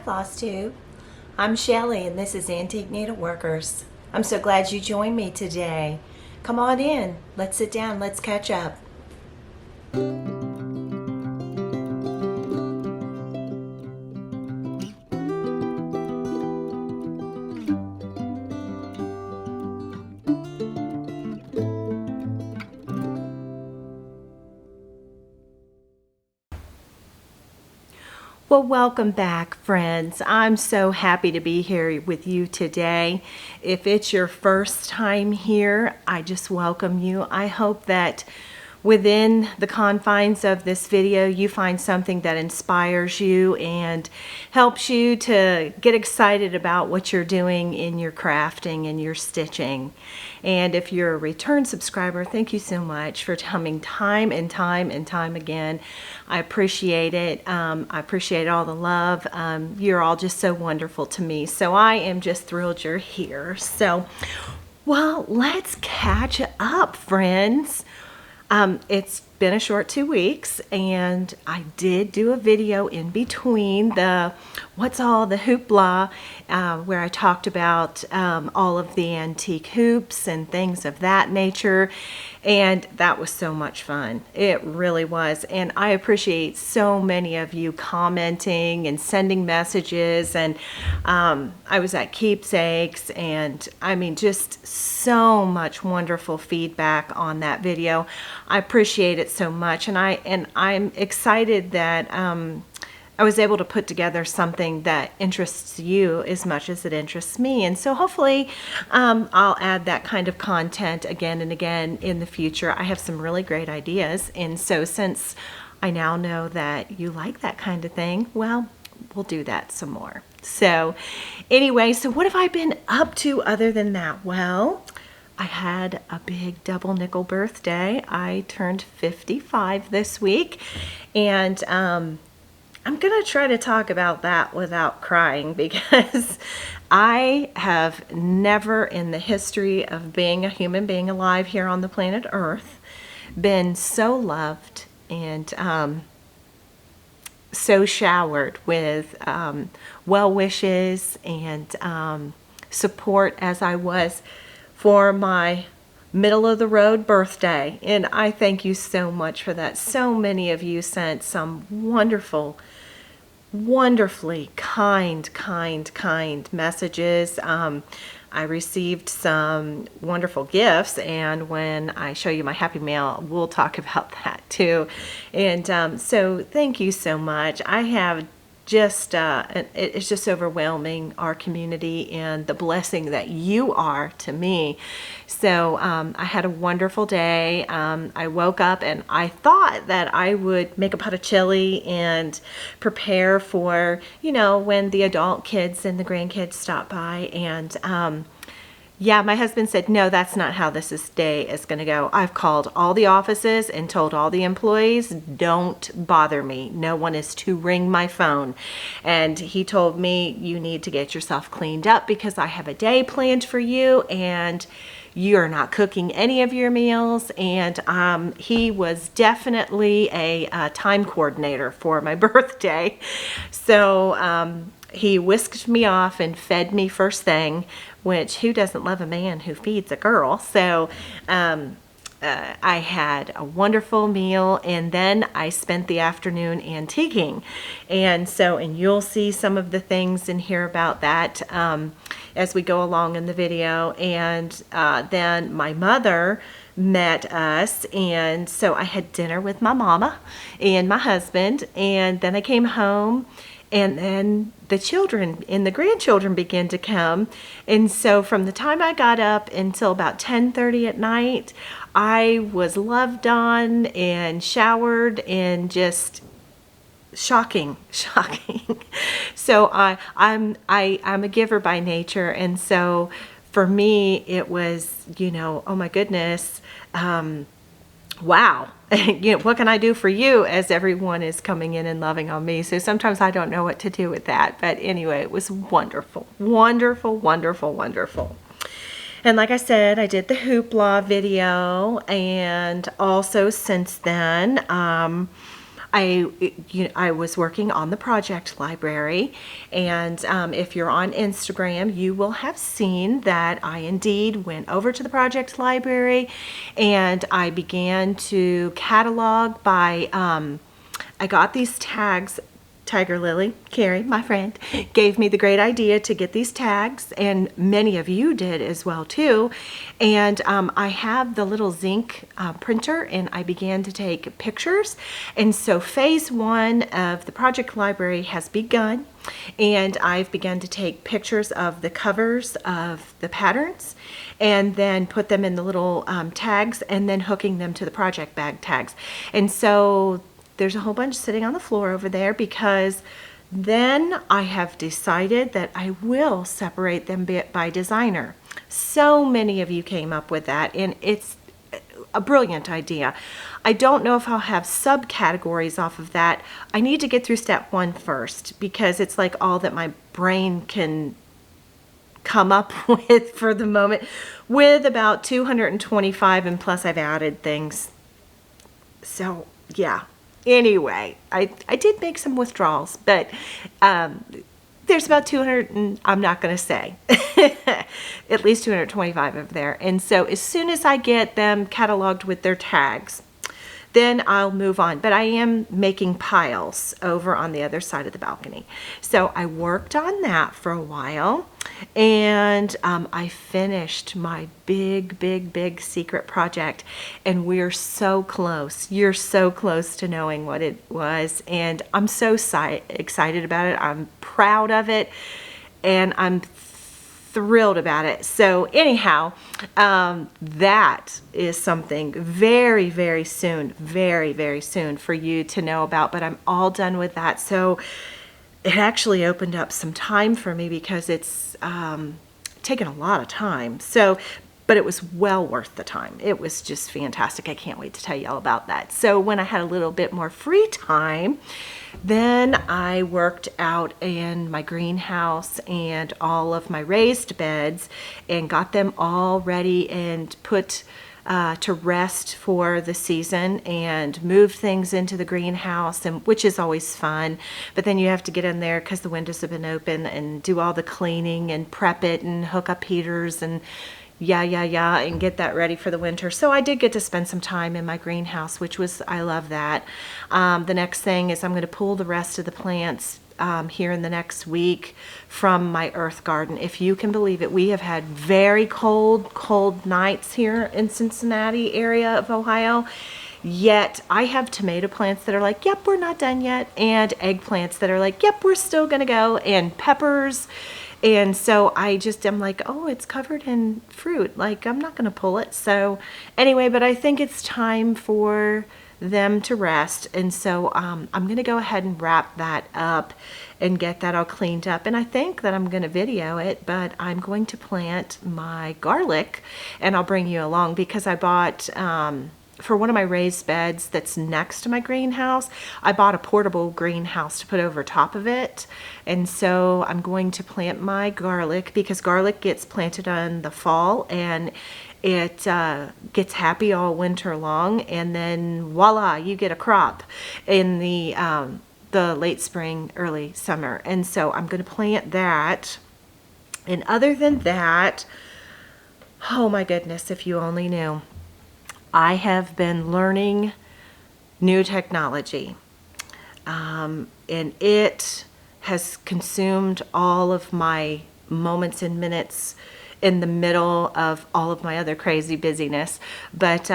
Flosstube. I'm Shellie and this is Antique Needleworkers. I'm so glad you joined me today. Come on in, let's sit down, let's catch up. Well, welcome back, friends. I'm so happy to be here with you today. If it's your first time here, I just welcome you. I hope that within the confines of this video, you find something that inspires you and helps you to get excited about what you're doing in your crafting and your stitching. And if you're a return subscriber, thank you so much for coming time and time again. I appreciate it. I appreciate all the love. You're all just so wonderful to me. So I am just thrilled you're here. So, well, let's catch up, friends. It's been a short 2 weeks, and I did do a video in between the what's all the hoopla, where I talked about all of the antique hoops and things of that nature, and that was so much fun. It really was, and I appreciate so many of you commenting and sending messages, and I was at Keepsakes, and I mean just so much wonderful feedback on that video. I appreciate it so much, and I'm excited that I was able to put together something that interests you as much as it interests me. And so hopefully I'll add that kind of content again and again in the future. I have some really great ideas, and so since I now know that you like that kind of thing, well, we'll do that some more. So anyway, so what have I been up to other than that? Well, I had a big double nickel birthday. I turned 55 this week, and I'm going to try to talk about that without crying, because I have never in the history of being a human being alive here on the planet Earth been so loved and so showered with well wishes and support as I was for my middle of the road birthday. And I thank you so much for that. So many of you sent some wonderfully kind messages. I received some wonderful gifts, and when I show you my happy mail, we'll talk about that too. And so thank you so much. I have just it's just overwhelming, our community and the blessing that you are to me. So I had a wonderful day. I woke up and I thought that I would make a pot of chili and prepare for, you know, when the adult kids and the grandkids stop by. And yeah, my husband said, no, that's not how this day is going to go. I've called all the offices and told all the employees, don't bother me. No one is to ring my phone. And he told me, you need to get yourself cleaned up because I have a day planned for you and you're not cooking any of your meals. And he was definitely a time coordinator for my birthday. So he whisked me off and fed me first thing, which who doesn't love a man who feeds a girl? So I had a wonderful meal, and then I spent the afternoon antiquing. And you'll see some of the things and hear about that as we go along in the video. And then my mother met us, and so I had dinner with my mama and my husband, and then I came home. And then the children and the grandchildren began to come. And so from the time I got up until about 10:30 at night, I was loved on and showered and just shocking. So I'm a giver by nature. And so for me, it was, you know, oh my goodness, wow. You know, what can I do for you as everyone is coming in and loving on me? So sometimes I don't know what to do with that. But anyway, it was wonderful. And like I said, I did the hoopla video. And also since then, I was working on the project library, and if you're on Instagram, you will have seen that I indeed went over to the project library, and I began to catalog by, I got these tags. Tiger Lily, Carrie, my friend, gave me the great idea to get these tags, and many of you did as well too. And I have the little zinc printer, and I began to take pictures. And so phase 1 of the project library has begun, and I've begun to take pictures of the covers of the patterns and then put them in the little tags, and then hooking them to the project bag tags. And so there's a whole bunch sitting on the floor over there, because then I have decided that I will separate them by designer. So many of you came up with that, and it's a brilliant idea. I don't know if I'll have subcategories off of that. I need to get through step 1 first, because it's like all that my brain can come up with for the moment, with about 225, and plus I've added things. So yeah. Anyway, I did make some withdrawals, but there's about 200, and I'm not going to say, at least 225 over there. And so as soon as I get them cataloged with their tags, then I'll move on. But I am making piles over on the other side of the balcony. So I worked on that for a while, and I finished my big secret project, and we're so close. You're so close to knowing what it was, and I'm so excited about it. I'm proud of it, and I'm thrilled about it. So anyhow, that is something very soon, very soon for you to know about, but I'm all done with that. So it actually opened up some time for me, because it's taken a lot of time. So, but it was well worth the time. It was just fantastic. I can't wait to tell you all about that. So when I had a little bit more free time, then I worked out in my greenhouse and all of my raised beds, and got them all ready and put to rest for the season, and move things into the greenhouse, and which is always fun. But then you have to get in there because the windows have been open, and do all the cleaning and prep it and hook up heaters and and get that ready for the winter. So I did get to spend some time in my greenhouse, which was, I love that. The next thing is I'm going to pull the rest of the plants here in the next week from my earth garden. If you can believe it, we have had very cold nights here in Cincinnati area of Ohio. Yet I have tomato plants that are like, yep, we're not done yet, and eggplants that are like, yep, we're still gonna go, and peppers. And so I'm like, oh, it's covered in fruit. Like, I'm not gonna pull it. So anyway, but I think it's time for them to rest. And so I'm gonna go ahead and wrap that up and get that all cleaned up. And I think that I'm gonna video it, but I'm going to plant my garlic, and I'll bring you along, because I bought, for one of my raised beds that's next to my greenhouse, I bought a portable greenhouse to put over top of it. And so I'm going to plant my garlic, because garlic gets planted in the fall, and it gets happy all winter long, and then voila, you get a crop in the late spring, early summer. And so I'm going to plant that. And other than that, oh my goodness, if you only knew, I have been learning new technology, and it has consumed all of my moments and minutes in the middle of all of my other crazy busyness. But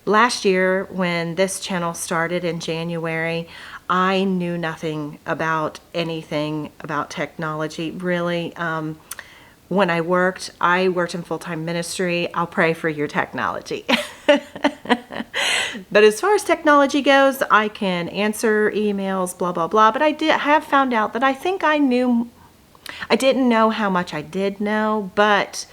last year, when this channel started in January, I knew nothing about anything about technology, really. When I worked in full-time ministry. I'll pray for your technology. But as far as technology goes, I can answer emails, blah, blah, blah. But I have found out that I think I didn't know how much I did know. But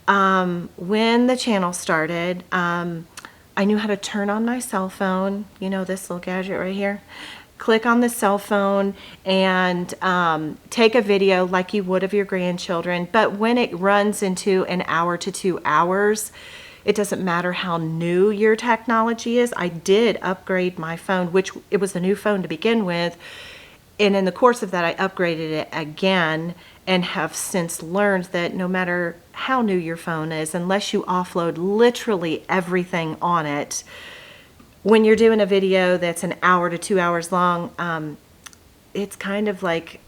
when the channel started, I knew how to turn on my cell phone. You know, this little gadget right here. Click on the cell phone and take a video like you would of your grandchildren. But when it runs into an hour to 2 hours, it doesn't matter how new your technology is. I did upgrade my phone, which it was a new phone to begin with. And in the course of that, I upgraded it again and have since learned that no matter how new your phone is, unless you offload literally everything on it, when you're doing a video that's an hour to 2 hours long, it's kind of like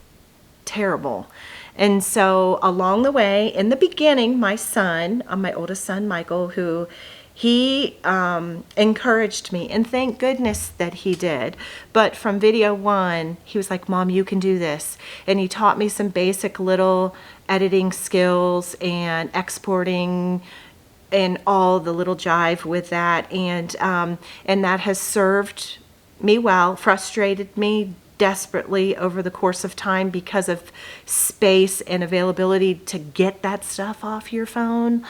terrible. And so along the way, in the beginning, my son, my oldest son, Michael, he encouraged me, and thank goodness that he did. But from video one, he was like, Mom, you can do this. And he taught me some basic little editing skills and exporting and all the little jive with that. And that has served me well, frustrated me desperately over the course of time because of space and availability to get that stuff off your phone.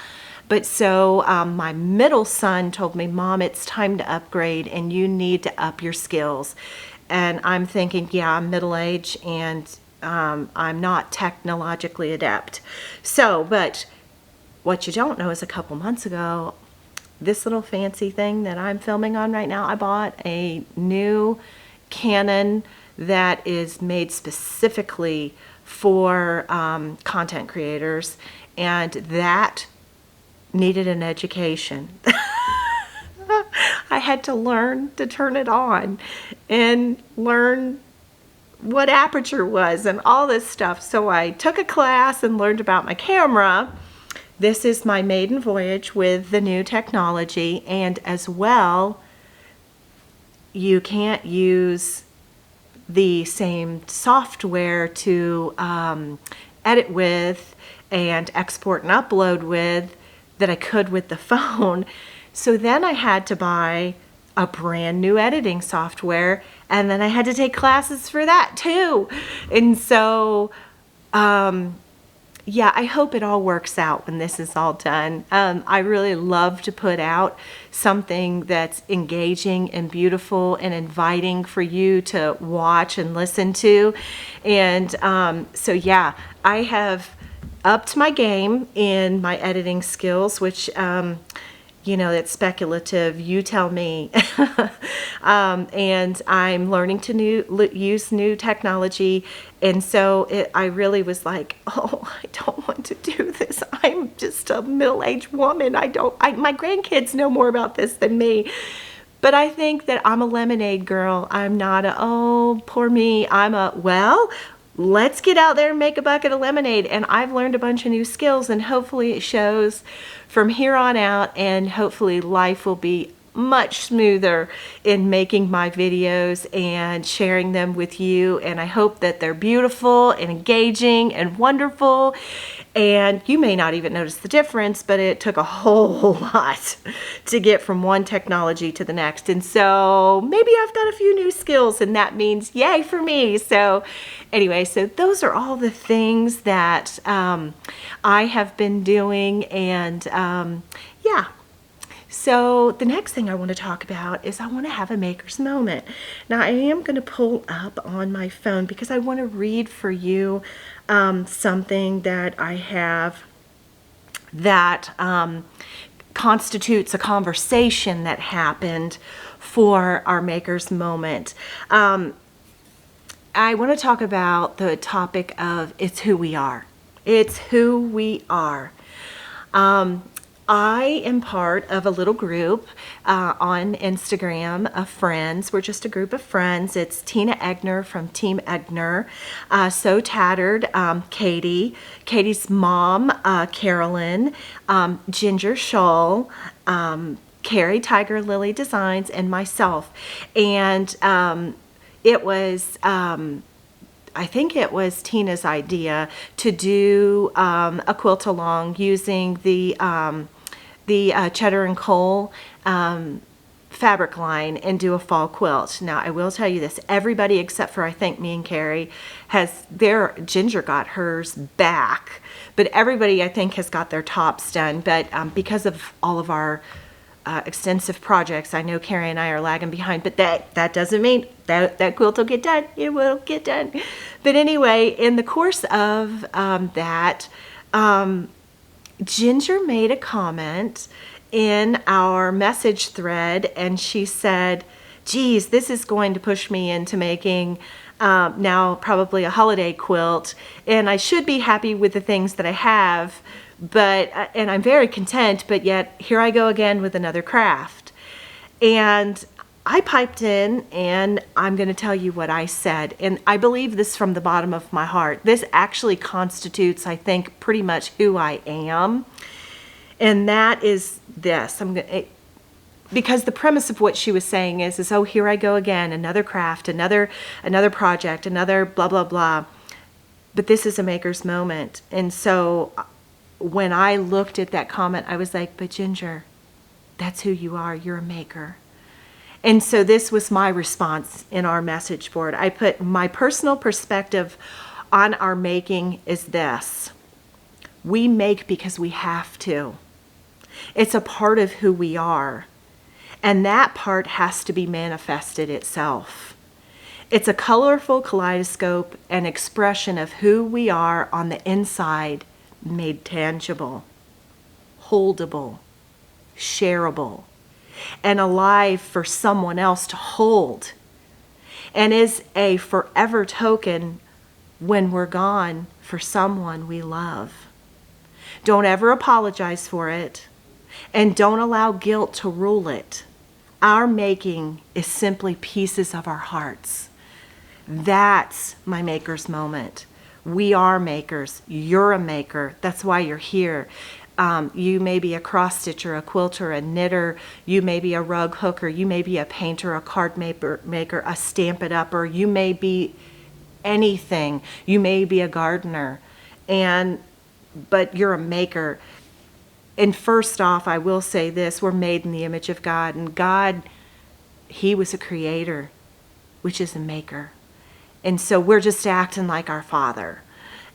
But so my middle son told me, Mom, it's time to upgrade and you need to up your skills. And I'm thinking, yeah, I'm middle-aged and I'm not technologically adept. So, but what you don't know is a couple months ago, this little fancy thing that I'm filming on right now, I bought a new Canon that is made specifically for content creators, and that needed an education. I had to learn to turn it on and learn what aperture was and all this stuff. So I took a class and learned about my camera. This is my maiden voyage with the new technology, and as well, you can't use the same software to edit with and export and upload with that I could with the phone. So then I had to buy a brand new editing software, and then I had to take classes for that too. And so yeah, I hope it all works out when this is all done. I really love to put out something that's engaging and beautiful and inviting for you to watch and listen to. And so yeah, I have upped my game in my editing skills, which you know, it's speculative, you tell me. And I'm learning to use new technology. And so I really was like, oh, I don't want to do this. I'm just a middle-aged woman. My grandkids know more about this than me. But I think that I'm a lemonade girl. I'm not oh, poor me. Well, let's get out there and make a bucket of lemonade. And I've learned a bunch of new skills, and hopefully it shows from here on out, and hopefully life will be much smoother in making my videos and sharing them with you. And I hope that they're beautiful and engaging and wonderful. And you may not even notice the difference, but it took a whole lot to get from one technology to the next. And so maybe I've got a few new skills, and that means yay for me. So anyway, so those are all the things that I have been doing. And yeah. So the next thing I want to talk about is I want to have a maker's moment. Now I am going to pull up on my phone because I want to read for you something that I have that constitutes a conversation that happened for our maker's moment. I want to talk about the topic of it's who we are. It's who we are. I am part of a little group on Instagram of friends. We're just a group of friends. It's Tina Egner from Team Egner, So Tattered, Katie, Katie's mom, Carolyn, Ginger Shull, Carrie Tiger Lily Designs, and myself. And it was I think it was Tina's idea to do a quilt along using the Cheddar and Cole fabric line and do a fall quilt. Now I will tell you this, everybody except for I think me and Carrie Ginger got hers back, but everybody I think has got their tops done. But because of all of our extensive projects, I know Carrie and I are lagging behind, but that doesn't mean that quilt will get done. It will get done. But anyway, in the course of that, Ginger made a comment in our message thread, and she said, geez, this is going to push me into making now probably a holiday quilt, and I should be happy with the things that I have, and I'm very content, but yet here I go again with another craft. And I piped in, and I'm going to tell you what I said, and I believe this from the bottom of my heart. This actually constitutes, I think, pretty much who I am, and that is this. Because the premise of what she was saying is, oh, here I go again, another craft, another project, another blah, blah, blah. But this is a maker's moment. And so when I looked at that comment, I was like, but Ginger, that's who you are. You're a maker. And so this was my response in our message board. I put my personal perspective on our making is this. We make because we have to. It's a part of who we are. And that part has to be manifested itself. It's a colorful kaleidoscope and expression of who we are on the inside, made tangible, holdable, shareable, and alive for someone else to hold, and is a forever token when we're gone for someone we love. Don't ever apologize for it, and don't allow guilt to rule it. Our making is simply pieces of our hearts. That's my maker's moment. We are makers. You're a maker. That's why you're here. You may be a cross stitcher, a quilter, a knitter. You may be a rug hooker. You may be a painter, a card maker, a Stamp It Upper. You may be anything. You may be a gardener. But you're a maker. And first off, I will say this, we're made in the image of God, and God, He was a creator, which is a maker. And so we're just acting like our Father,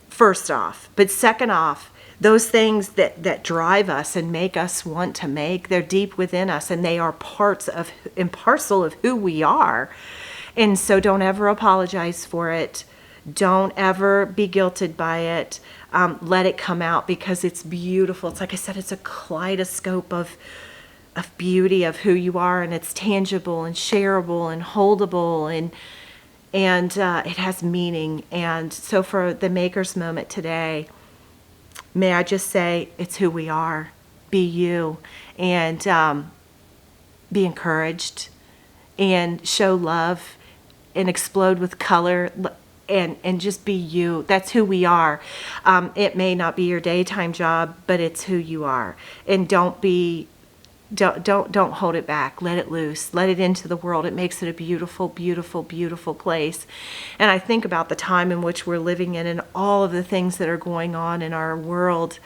first off. But second off, those things that drive us and make us want to make, they're deep within us, and they are parts of and parcel of who we are. And so don't ever apologize for it. Don't ever be guilted by it. Let it come out because it's beautiful. It's like I said, it's a kaleidoscope of beauty of who you are, and it's tangible and shareable and holdable, and it has meaning. And so for the maker's moment today, may I just say it's who we are. Be you, and be encouraged, and show love, and explode with color. And just be you. That's who we are. It may not be your daytime job, but it's who you are. And don't hold it back. Let it loose. Let it into the world. It makes it a beautiful, beautiful, beautiful place. And I think about the time in which we're living in and all of the things that are going on in our world.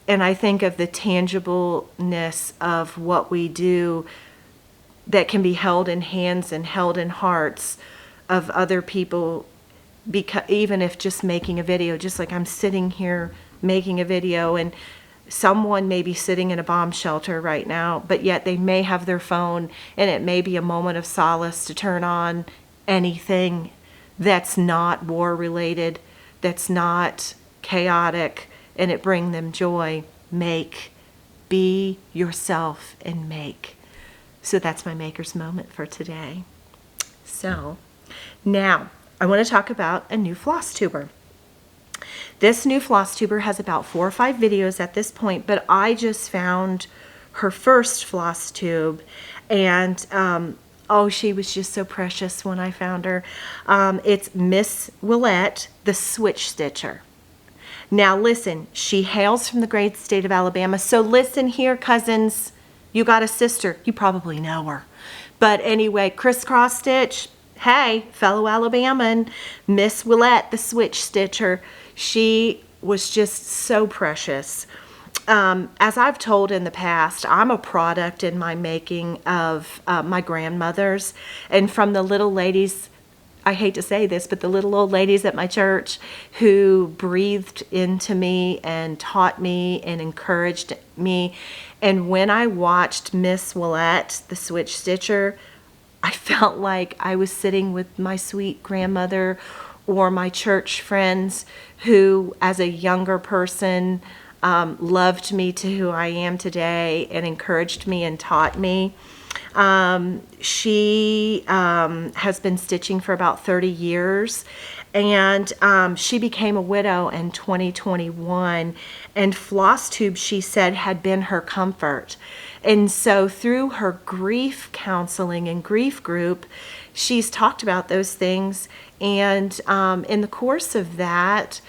And I think of the tangibleness of what we do that can be held in hands and held in hearts of other people. Because even if just making a video, just like I'm sitting here making a video, and someone may be sitting in a bomb shelter right now, but yet they may have their phone, and it may be a moment of solace to turn on anything that's not war related, that's not chaotic, and it bring them joy. Make. Be yourself and make. So that's my maker's moment for today. So now I want to talk about a new Flosstuber. This new Flosstuber has about 4 or 5 videos at this point, but I just found her first Flosstube, and she was just so precious when I found her. It's Miss Willette, the Switch Stitcher. Now listen, she hails from the great state of Alabama, so listen here, cousins. You got a sister. You probably know her. But anyway, crisscross stitch. Hey, fellow Alabaman, Miss Willette, the Switch Stitcher. She was just so precious. As I've told in the past, I'm a product in my making of my grandmothers, and from the little ladies, I hate to say this, but the little old ladies at my church who breathed into me and taught me and encouraged me. And when I watched Miss Willette, the Switch Stitcher, I felt like I was sitting with my sweet grandmother or my church friends who, as a younger person, loved me to who I am today and encouraged me and taught me. She has been stitching for about 30 years, and she became a widow in 2021, and Flosstube, she said, had been her comfort. And so through her grief counseling and grief group, she's talked about those things, and in the course of that,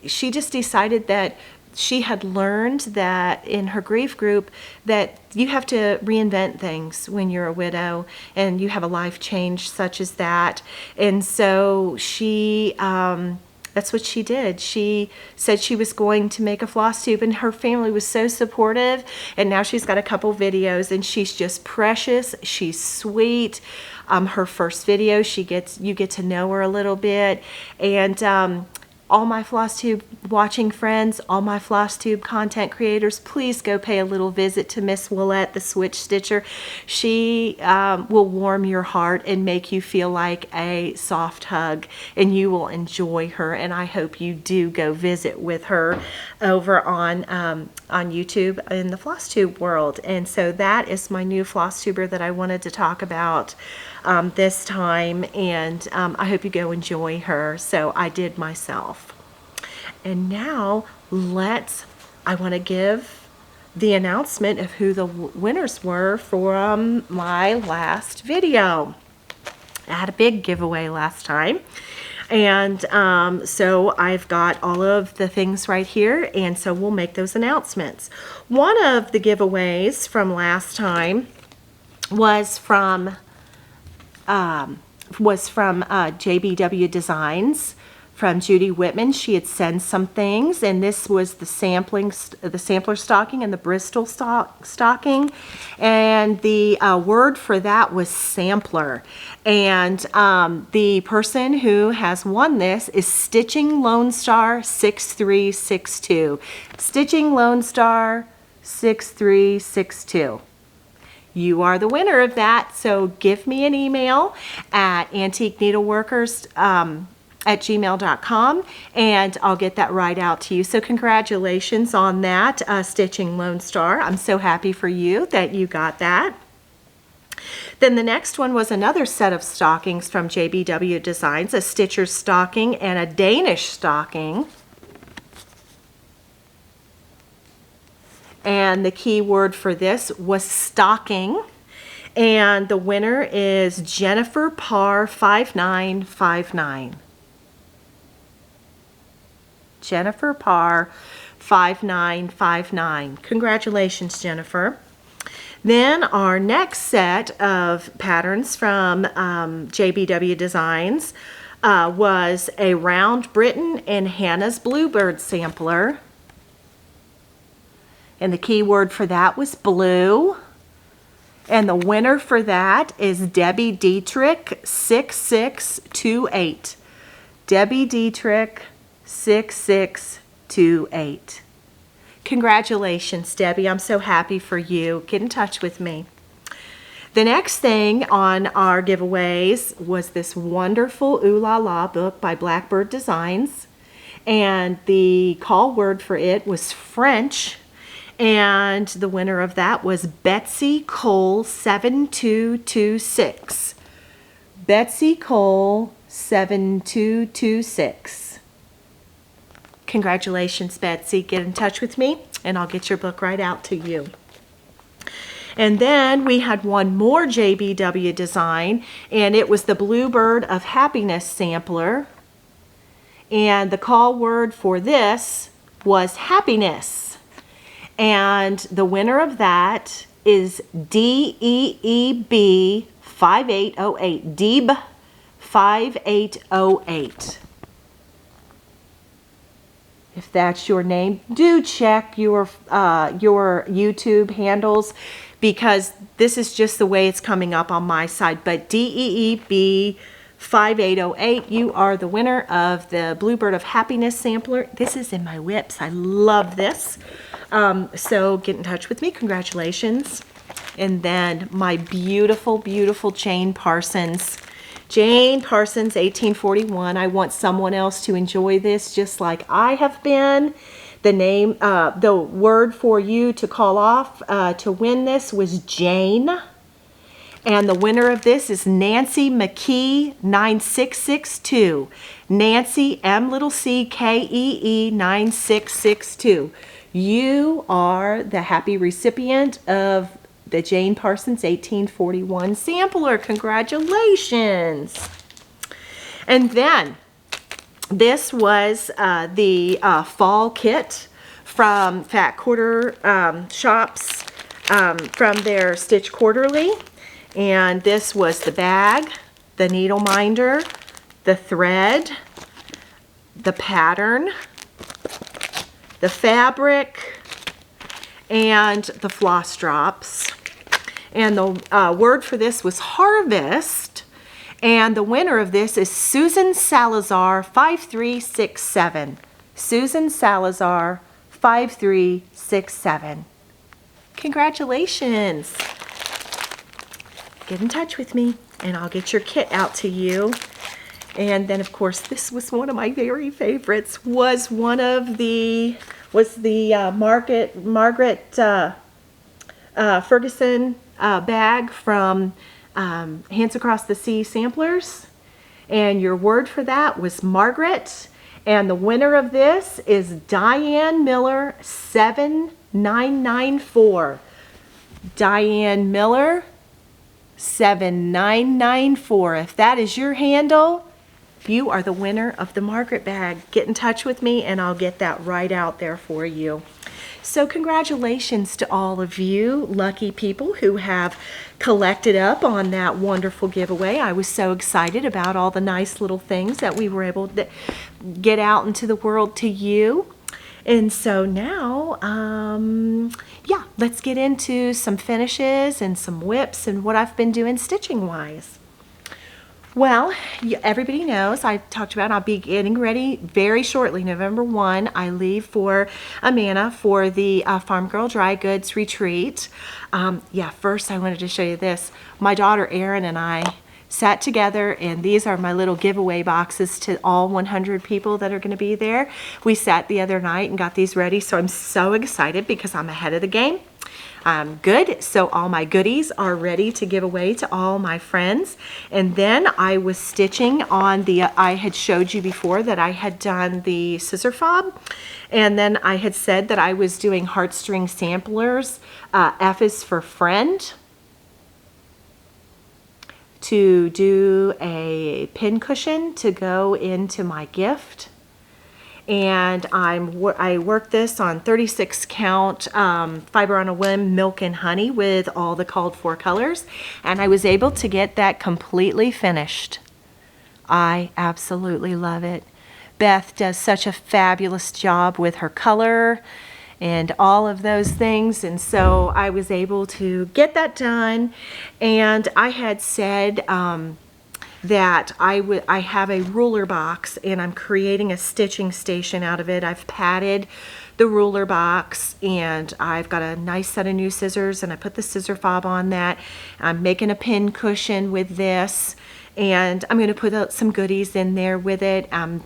she just decided that she had learned that in her grief group that you have to reinvent things when you're a widow and you have a life change such as that. And so she, that's what she did. She said she was going to make a floss tube, and her family was so supportive. And now she's got a couple videos, and she's just precious. She's sweet. Her first video, you get to know her a little bit. And all my Flosstube watching friends, all my Flosstube content creators, please go pay a little visit to Miss Willette, the Switch Stitcher. She will warm your heart and make you feel like a soft hug, and you will enjoy her. And I hope you do go visit with her over on YouTube in the Flosstube world. And so that is my new Flosstuber that I wanted to talk about this time, and I hope you go enjoy her. So I did myself. And now I want to give the announcement of who the winners were for my last video. I had a big giveaway last time, and so I've got all of the things right here, and so we'll make those announcements. One of the giveaways from last time was from JBW Designs, from Judy Whitman. She had sent some things, and this was the sampler stocking and the Bristol stocking, and the word for that was sampler. And the person who has won this is Stitching Lone Star 6362. Stitching Lone Star 6362. You are the winner of that, so give me an email at Antiqueneedleworkers at gmail.com, and I'll get that right out to you. So congratulations on that, Stitching Lone Star. I'm so happy for you that you got that. Then the next one was another set of stockings from JBW Designs, a Stitcher's stocking and a Danish stocking. And the key word for this was stocking. And the winner is Jennifer Parr 5959. Jennifer Parr 5959. Congratulations, Jennifer. Then our next set of patterns from JBW Designs was a Round Britain and Hannah's Bluebird sampler. And the key word for that was blue. And the winner for that is Debbie Dietrich 6628. Debbie Dietrich 6628. Congratulations, Debbie. I'm so happy for you. Get in touch with me. The next thing on our giveaways was this wonderful Ooh La La book by Blackbird Designs. And the call word for it was French. And the winner of that was Betsy Cole 7226. Betsy Cole 7226. Congratulations, Betsy. Get in touch with me and I'll get your book right out to you. And then we had one more JBW design, and it was the Bluebird of Happiness sampler. And the call word for this was happiness. And the winner of that is DEEB 5808. Deeb 5808. If that's your name, do check your YouTube handles, because this is just the way it's coming up on my side. But DEEB 5808, you are the winner of the Bluebird of Happiness sampler. This is in my whips. I love this. So get in touch with me. Congratulations. And then my beautiful, beautiful Jane Parsons. Jane Parsons, 1841. I want someone else to enjoy this just like I have been. The word for you to call off to win this was Jane. And the winner of this is Nancy McKee 9662. Nancy MCKEE 9662. You are the happy recipient of the Jane Parsons 1841 sampler. Congratulations. And then this was the fall kit from Fat Quarter Shops from their Stitch Quarterly. And this was the bag, the needle minder, the thread, the pattern, the fabric, and the floss drops. And the word for this was harvest. And the winner of this is Susan Salazar 5367. Susan Salazar 5367. Congratulations. Get in touch with me and I'll get your kit out to you. And then of course this was one of my very favorites, was the Margaret Ferguson bag from Hands Across the Sea Samplers. And your word for that was Margaret. And the winner of this is Diane Miller 7994. Diane Miller 7994. If that is your handle, you are the winner of the Margaret bag. Get in touch with me and I'll get that right out there for you. So congratulations to all of you lucky people who have collected up on that wonderful giveaway. I was so excited about all the nice little things that we were able to get out into the world to you. And so now, yeah, let's get into some finishes and some whips and what I've been doing stitching wise. Well, everybody knows I talked about I'll be getting ready very shortly. November 1, I leave for Amana for the Farm Girl Dry Goods Retreat. Yeah, first I wanted to show you this. My daughter Erin and I sat together, and these are my little giveaway boxes to all 100 people that are going to be there. We sat the other night and got these ready, so I'm so excited because I'm ahead of the game. Good, so all my goodies are ready to give away to all my friends. And then I was stitching on the, I had showed you before that I had done the scissor fob, and then I had said that I was doing heartstring samplers. F is for friend, to do a pin cushion to go into my gift. And I worked this on 36 count fiber on a whim milk and honey with all the called for colors, and I was able to get that completely finished. I absolutely love it. Beth does such a fabulous job with her color and all of those things, and so I was able to get that done. And I had said that I have a ruler box and I'm creating a stitching station out of it. I've padded the ruler box and I've got a nice set of new scissors, and I put the scissor fob on that. I'm making a pin cushion with this, and I'm going to put some goodies in there with it. I'm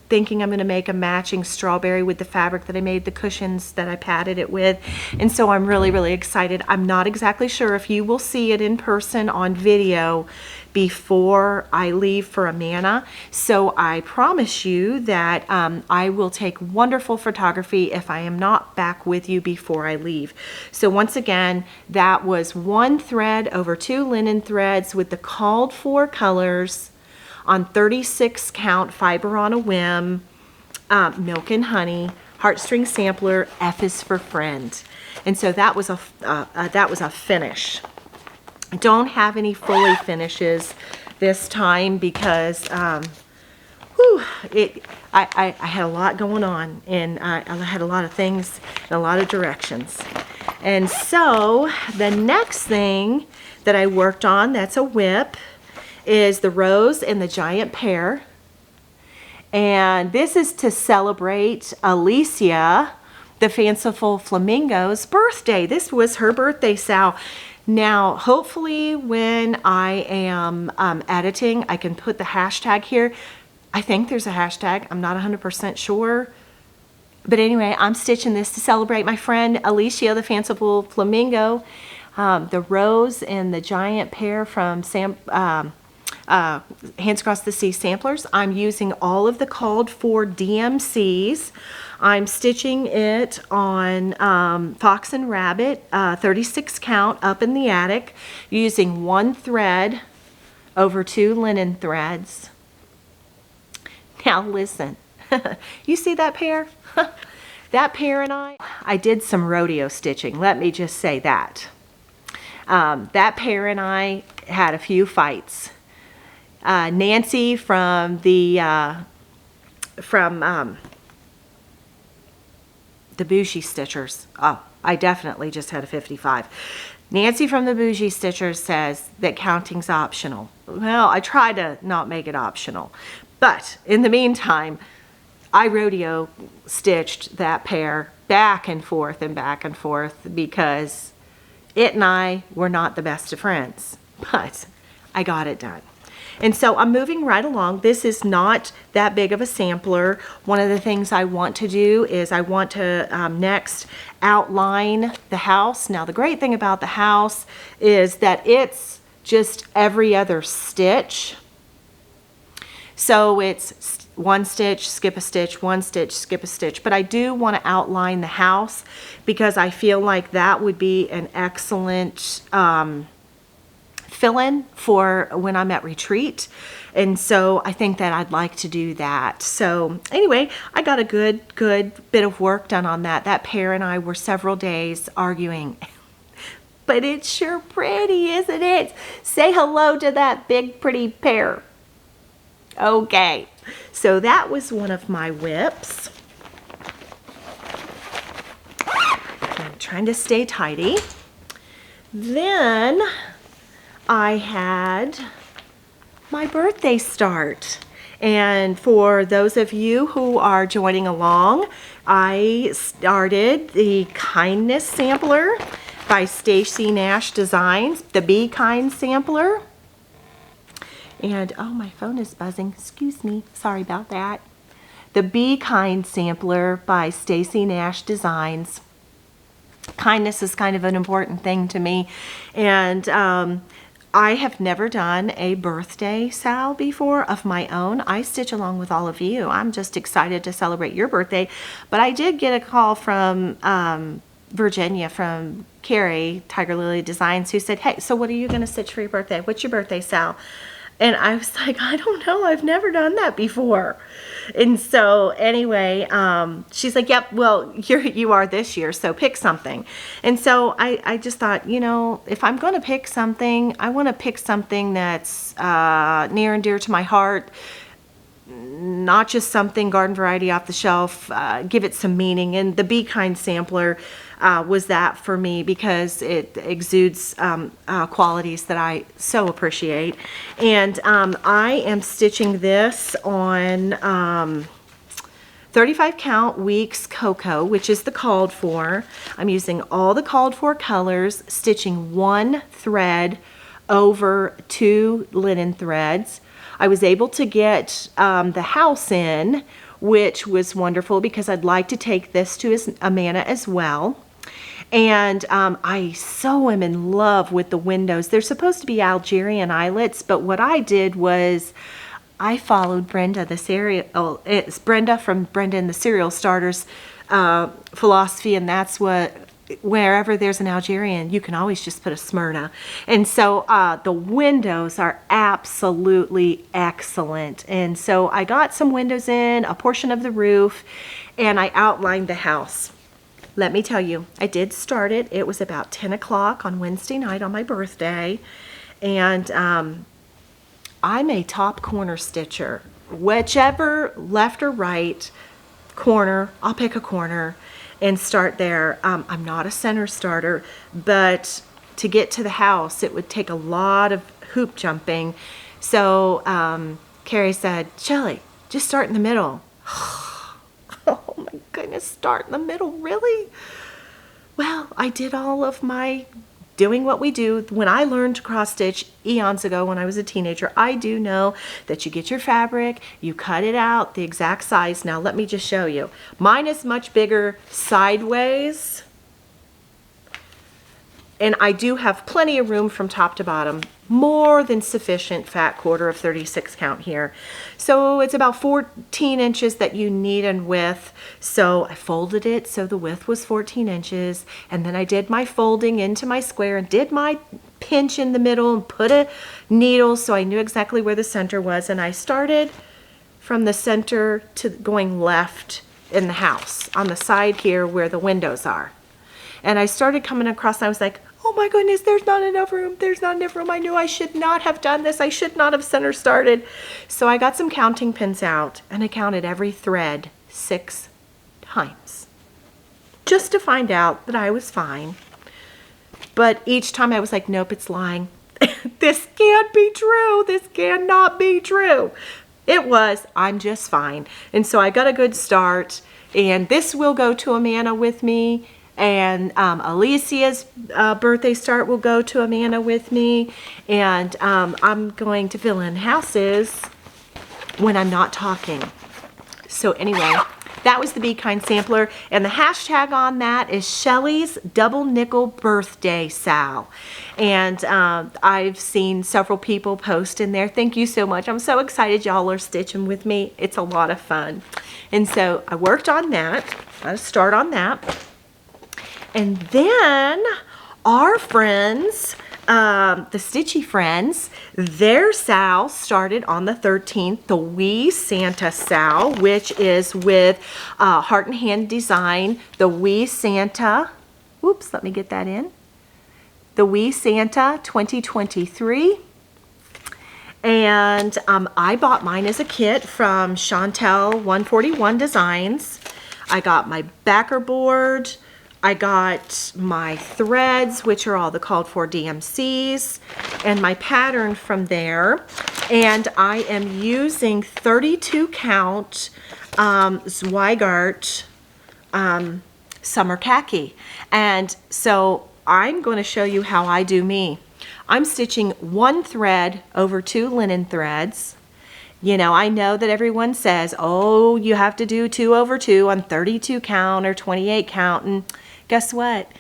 thinking I'm going to make a matching strawberry with the fabric that I made the cushions that I padded it with. And so I'm really, really excited. I'm not exactly sure if you will see it in person on video before I leave for Amana. So I promise you that I will take wonderful photography if I am not back with you before I leave. So once again, that was one thread over 2 linen threads with the called for colors on 36 count fiber on a whim, milk and honey, heartstring sampler, F is for friend. And so that was a finish. I don't have any fully finishes this time because I had a lot going on, and I had a lot of things in a lot of directions. And so the next thing that I worked on, that's a whip, is the Rose and the Giant Pear. And this is to celebrate Alicia, the Fanciful Flamingo's birthday. This was her birthday, Sal. Now, hopefully when I am editing, I can put the hashtag here. I think there's a hashtag. I'm not 100% sure. But anyway, I'm stitching this to celebrate my friend Alicia, the fanciful flamingo, the rose and the giant pear from Hands Across the Sea samplers. I'm using all of the called for DMCs. I'm stitching it on Fox and Rabbit, 36 count up in the attic, using one thread over 2 linen threads. Now listen, you see that pear? That pear and I did some rodeo stitching. Let me just say that. That pear and I had a few fights. Nancy from the Bougie Stitchers. Oh, I definitely just had a 55. Nancy from the Bougie Stitchers says that counting's optional. Well, I try to not make it optional. But in the meantime, I rodeo stitched that pair back and forth because it and I were not the best of friends. But I got it done. And so I'm moving right along. This is not that big of a sampler. One of the things I want to do is I want to next outline the house. Now the great thing about the house is that it's just every other stitch. So it's one stitch, skip a stitch, one stitch, skip a stitch. But I do want to outline the house because I feel like that would be an excellent fill-in for when I'm at retreat. And so I think that I'd like to do that. So anyway, I got a good bit of work done on that. That pair and I were several days arguing. But it's sure pretty, isn't it? Say hello to that big pretty pair. Okay, so that was one of my whips. I'm trying to stay tidy. Then I had my birthday start. And for those of you who are joining along, I started the Kindness Sampler by Stacy Nash Designs, the Be Kind Sampler. And, oh, my phone is buzzing. Excuse me. Sorry about that. The Be Kind Sampler by Stacy Nash Designs. Kindness is kind of an important thing to me. And I have never done a birthday sal before of my own. I stitch along with all of you. I'm just excited to celebrate your birthday. But I did get a call from Virginia, from Carrie, Tiger Lily Designs, who said, hey, so what are you going to stitch for your birthday? What's your birthday sal? And I was like, I don't know. I've never done that before. And so anyway, she's like, yep, well, you are this year, so pick something. And so I just thought, you know, if I'm going to pick something, I want to pick something that's near and dear to my heart, not just something garden variety off the shelf, give it some meaning. And the Be Kind Sampler was that for me because it exudes qualities that I so appreciate. And I am stitching this on 35 count Weeks Cocoa, which is the called for. I'm using all the called for colors, stitching one thread over 2 linen threads. I was able to get the house in, which was wonderful because I'd like to take this to Amana as well. And I so am in love with the windows. They're supposed to be Algerian eyelets, but what I did was I followed Brenda, it's Brenda from Brenda and the Cereal Starters philosophy, and that's what, wherever there's an Algerian, you can always just put a Smyrna. And so the windows are absolutely excellent. And so I got some windows in, a portion of the roof, and I outlined the house. Let me tell you, I did start it. It was about 10 o'clock on Wednesday night on my birthday. And I'm a top corner stitcher. Whichever left or right corner, I'll pick a corner and start there. I'm not a center starter, but to get to the house, it would take a lot of hoop jumping. So Carrie said, Shellie, just start in the middle. Oh my goodness, start in the middle, really? Well, I did all of my doing what we do. When I learned to cross stitch eons ago when I was a teenager, I do know that you get your fabric, you cut it out the exact size. Now let me just show you. Mine is much bigger sideways, and I do have plenty of room from top to bottom. More than sufficient fat quarter of 36 count here. So it's about 14 inches that you need in width. So I folded it so the width was 14 inches, and then I did my folding into my square and did my pinch in the middle and put a needle so I knew exactly where the center was, and I started from the center to going left in the house on the side here where the windows are. And I started coming across and I was like, oh my goodness, there's not enough room. There's not enough room. I knew I should not have done this. I should not have center started. So I got some counting pins out and I counted every thread 6 times just to find out that I was fine. But each time I was like, nope, it's lying. This can't be true. This cannot be true. It was. I'm just fine. And so I got a good start, and this will go to Amanda with me. And Alicia's birthday start will go to Amanda with me. And I'm going to fill in houses when I'm not talking. So anyway, that was the Be Kind sampler. And the hashtag on that is Shellie's Double Nickel Birthday Sal. And I've seen several people post in there. Thank you so much. I'm so excited y'all are stitching with me. It's a lot of fun. And so I worked on that. I'll start on that. And then our friends, the Stitchy friends, their Sal started on the 13th, the Wee Santa Sal, which is with Heart and Hand Design, the Wee Santa, whoops, let me get that in, the Wee Santa 2023. And I bought mine as a kit from Chantel 141 Designs. I got my backer board. I got my threads, which are all the called for DMCs, and my pattern from there. And I am using 32 count Zweigart Summer Khaki. And so I'm going to show you how I do me. I'm stitching 1 thread over 2 linen threads. You know, I know that everyone says, oh, you have to do 2 over 2 on 32 count or 28 count. And guess what?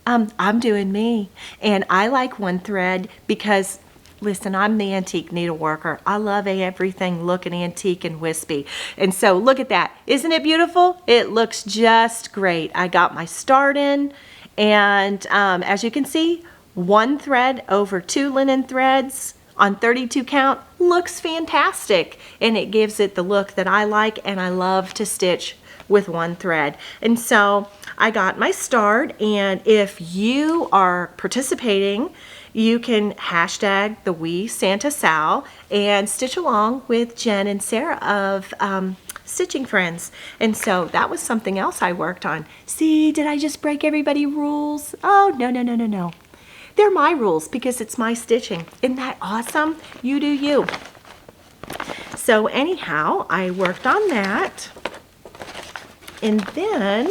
I'm doing me. And I like 1 thread because, listen, I'm the antique needleworker. I love everything looking antique and wispy. And so look at that. Isn't it beautiful? It looks just great. I got my start in. And as you can see, 1 thread over 2 linen threads on 32 count looks fantastic, and it gives it the look that I like, and I love to stitch with 1 thread. And so I got my start, and if you are participating, you can hashtag the Wee Santa Sal and stitch along with Jen and Sarah of Stitching Friends. And so that was something else I worked on. See, did I just break everybody's rules? Oh, no, no, no, no, no. They're my rules because it's my stitching. Isn't that awesome? You do you. So anyhow, I worked on that. And then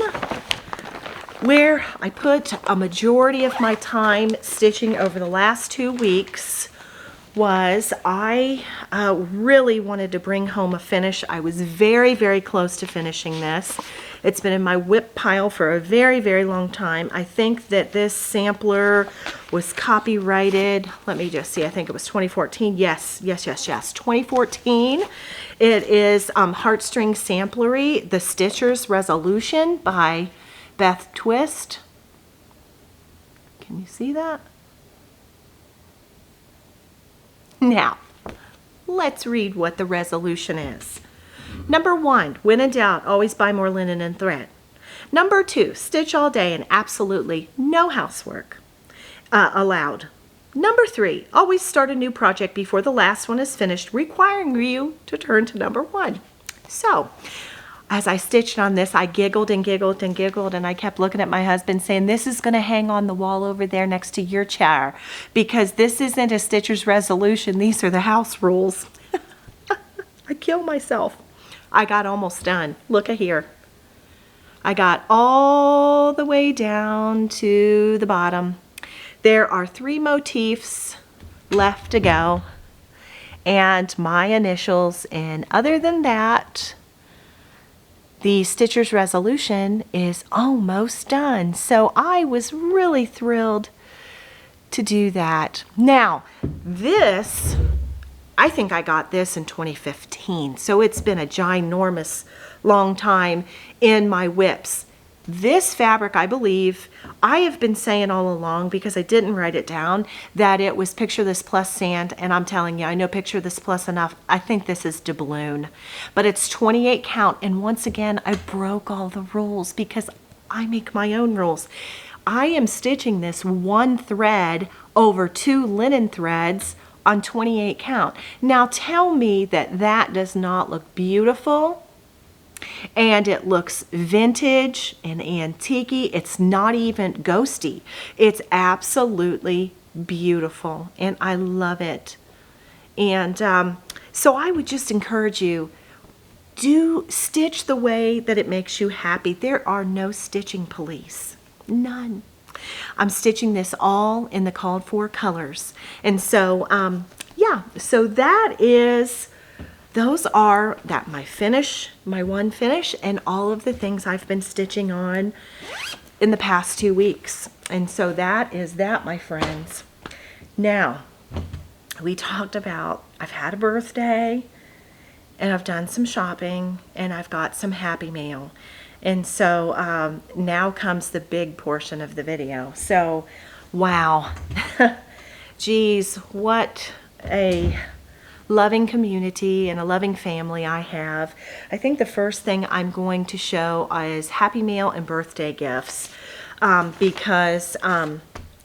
where I put a majority of my time stitching over the last 2 weeks was I really wanted to bring home a finish. I was very, very close to finishing this. It's been in my WIP pile for a very, very long time. I think that this sampler was copyrighted. Let me just see. I think it was 2014. Yes, 2014. It is Heartstring Samplery, The Stitcher's Resolution by Beth Twist. Can you see that? Now, let's read what the resolution is. Number 1, when in doubt, always buy more linen and thread. Number 2, stitch all day and absolutely no housework allowed. Number 3, always start a new project before the last one is finished, requiring you to turn to number 1. So, as I stitched on this, I giggled and giggled and giggled, and I kept looking at my husband saying, this is going to hang on the wall over there next to your chair, because this isn't a stitcher's resolution. These are the house rules. I kill myself. I got almost done. Look at here. I got all the way down to the bottom. There are 3 motifs left to go and my initials, and other than that, the Stitcher's resolution is almost done. So I was really thrilled to do that. Now, this, I think I got this in 2015, so it's been a ginormous long time in my whips. This fabric, I believe, I have been saying all along, because I didn't write it down, that it was Picture This Plus sand, and I'm telling you, I know Picture This Plus enough. I think this is doubloon, but it's 28 count, and once again, I broke all the rules because I make my own rules. I am stitching this 1 thread over 2 linen threads on 28 count. Now tell me that that does not look beautiful. And it looks vintage and antique-y. It's not even ghosty. It's absolutely beautiful, and I love it. And so I would just encourage you, do stitch the way that it makes you happy. There are no stitching police, none. I'm stitching this all in the called for colors. And so, yeah, so that is... those are my finish, my 1 finish, and all of the things I've been stitching on in the past 2 weeks. And so that is that, my friends. Now, we talked about, I've had a birthday, and I've done some shopping, and I've got some Happy Mail. And so now comes the big portion of the video. So, wow. Geez, what a loving community and a loving family I have. I think the first thing I'm going to show is Happy Mail and birthday gifts, because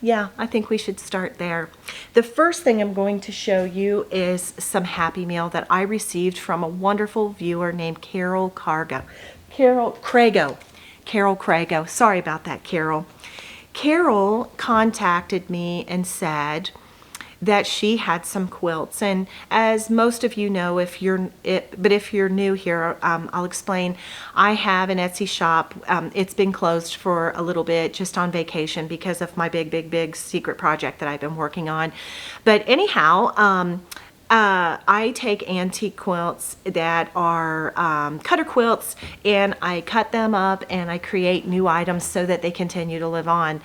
yeah, I think we should start there. The first thing I'm going to show you is some Happy Mail that I received from a wonderful viewer named Carol Crago. Sorry about that, Carol. Carol contacted me and said that she had some quilts, and as most of you know, if you're new here, I'll explain. I have an Etsy shop. It's been closed for a little bit, just on vacation, because of my big secret project that I've been working on. But anyhow, I take antique quilts that are cutter quilts, and I cut them up and I create new items so that they continue to live on.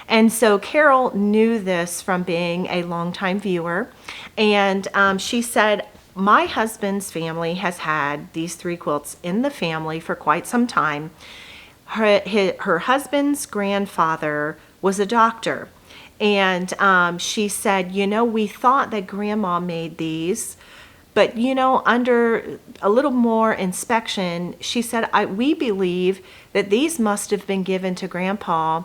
And so Carol knew this from being a longtime viewer, and she said, my husband's family has had these 3 quilts in the family for quite some time. Her husband's grandfather was a doctor, and she said, you know, we thought that Grandma made these, but you know, under a little more inspection, she said, we believe that these must have been given to Grandpa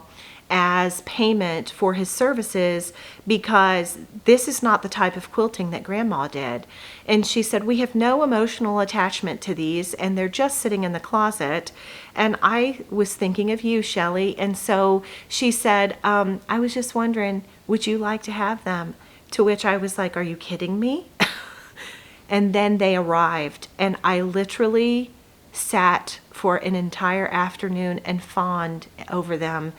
as payment for his services, because this is not the type of quilting that Grandma did. And she said, we have no emotional attachment to these, and they're just sitting in the closet. And I was thinking of you, Shellie. And so she said, I was just wondering, would you like to have them? To which I was like, are you kidding me? And then they arrived, and I literally sat for an entire afternoon and fawned over them.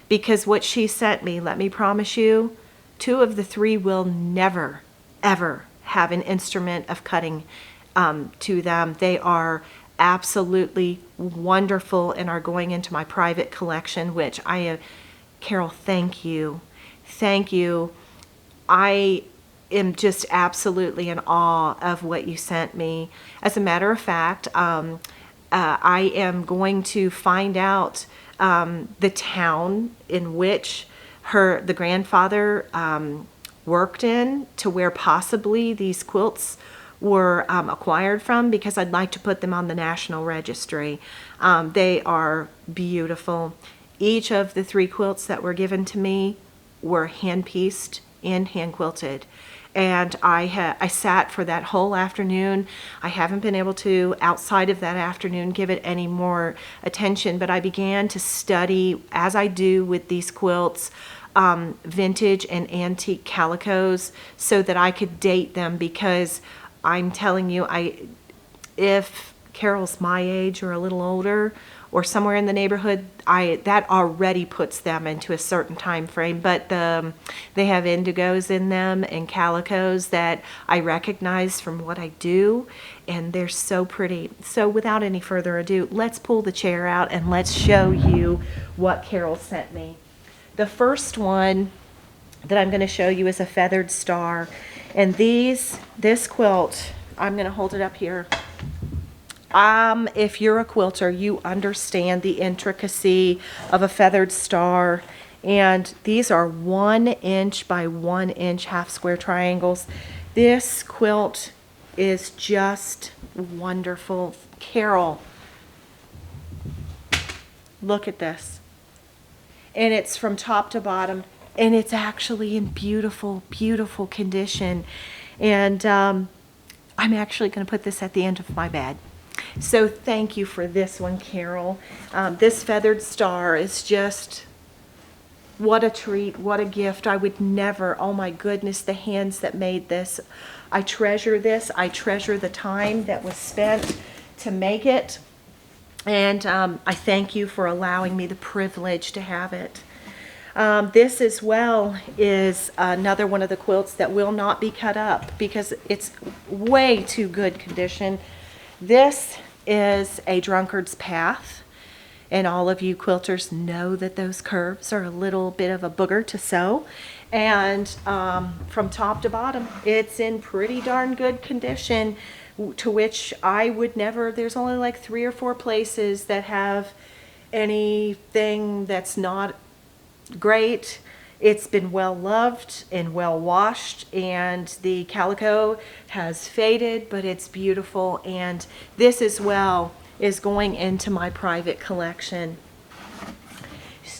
Because what she sent me, let me promise you, 2 of the 3 will never, ever have an instrument of cutting to them. They are absolutely wonderful and are going into my private collection, which I have. Carol, thank you. Thank you. I am just absolutely in awe of what you sent me. As a matter of fact, I am going to find out the town in which the grandfather worked in, to where possibly these quilts were acquired from, because I'd like to put them on the National Registry. They are beautiful. Each of the 3 quilts that were given to me were hand-pieced and hand-quilted. And I sat for that whole afternoon. I haven't been able to, outside of that afternoon, give it any more attention, but I began to study, as I do with these quilts, vintage and antique calicos, so that I could date them, because I'm telling you, if Carol's my age or a little older, or somewhere in the neighborhood, that already puts them into a certain time frame. But they have indigos in them and calicos that I recognize from what I do, and they're so pretty. So without any further ado, let's pull the chair out and let's show you what Carol sent me. The first one that I'm going to show you is a feathered star, and this quilt, I'm going to hold it up here. If you're a quilter, you understand the intricacy of a feathered star, and these are 1 inch by 1 inch half square triangles. This quilt is just wonderful. Carol, look at this. And it's from top to bottom, and it's actually in beautiful, beautiful condition. And I'm actually going to put this at the end of my bed. So thank you for this one, Carol. This feathered star is just, what a treat, what a gift. I would never, oh my goodness, the hands that made this. I treasure this. I treasure the time that was spent to make it. And I thank you for allowing me the privilege to have it. This as well is another one of the quilts that will not be cut up because it's way too good condition. This is a drunkard's path, and all of you quilters know that those curves are a little bit of a booger to sew. And from top to bottom, it's in pretty darn good condition, to which I would never, there's only like 3 or 4 places that have anything that's not great. It's been well loved and well washed, and the calico has faded, but it's beautiful. And this as well is going into my private collection.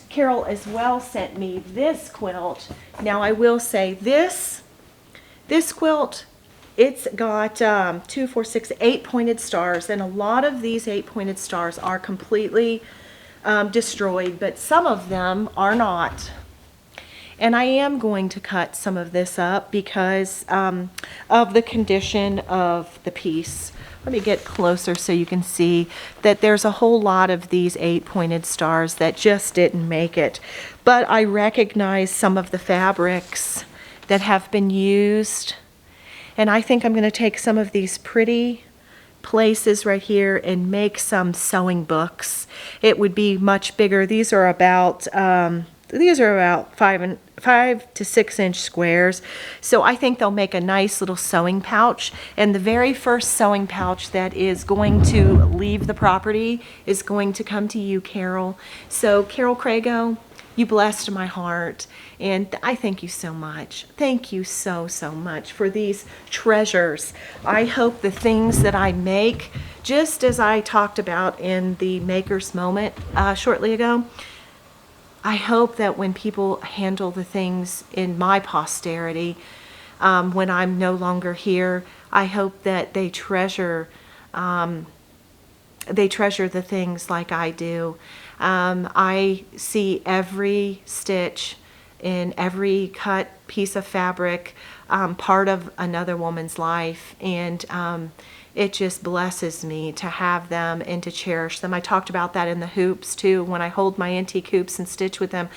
Carol as well sent me this quilt. Now I will say this quilt, it's got 2, 4, 6, 8 pointed stars, and a lot of these 8 pointed stars are completely destroyed, but some of them are not. And I am going to cut some of this up because of the condition of the piece. Let me get closer so you can see that there's a whole lot of these 8 pointed stars that just didn't make it. But I recognize some of the fabrics that have been used. And I think I'm going to take some of these pretty places right here and make some sewing books. It would be much bigger. These are about 5 to 6 inch squares. So I think they'll make a nice little sewing pouch. And the very first sewing pouch that is going to leave the property is going to come to you, Carol. So Carol Crago, you blessed my heart, and I thank you so much. Thank you so, so much for these treasures. I hope the things that I make, just as I talked about in the Maker's Moment shortly ago, I hope that when people handle the things in my posterity, when I'm no longer here, I hope that they treasure the things like I do. I see every stitch in every cut piece of fabric part of another woman's life, and it just blesses me to have them and to cherish them. I talked about that in the hoops too. When I hold my antique hoops and stitch with them,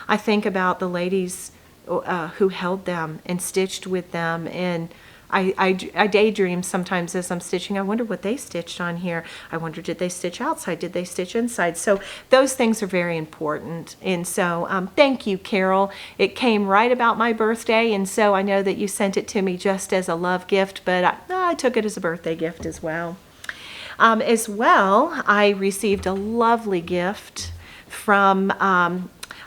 I think about the ladies who held them and stitched with them, and I daydream sometimes as I'm stitching. I wonder what they stitched on here. I wonder, did they stitch outside? Did they stitch inside? So those things are very important. And so thank you, Carol. It came right about my birthday, and so I know that you sent it to me just as a love gift, but I took it as a birthday gift as well. As well, I received a lovely gift from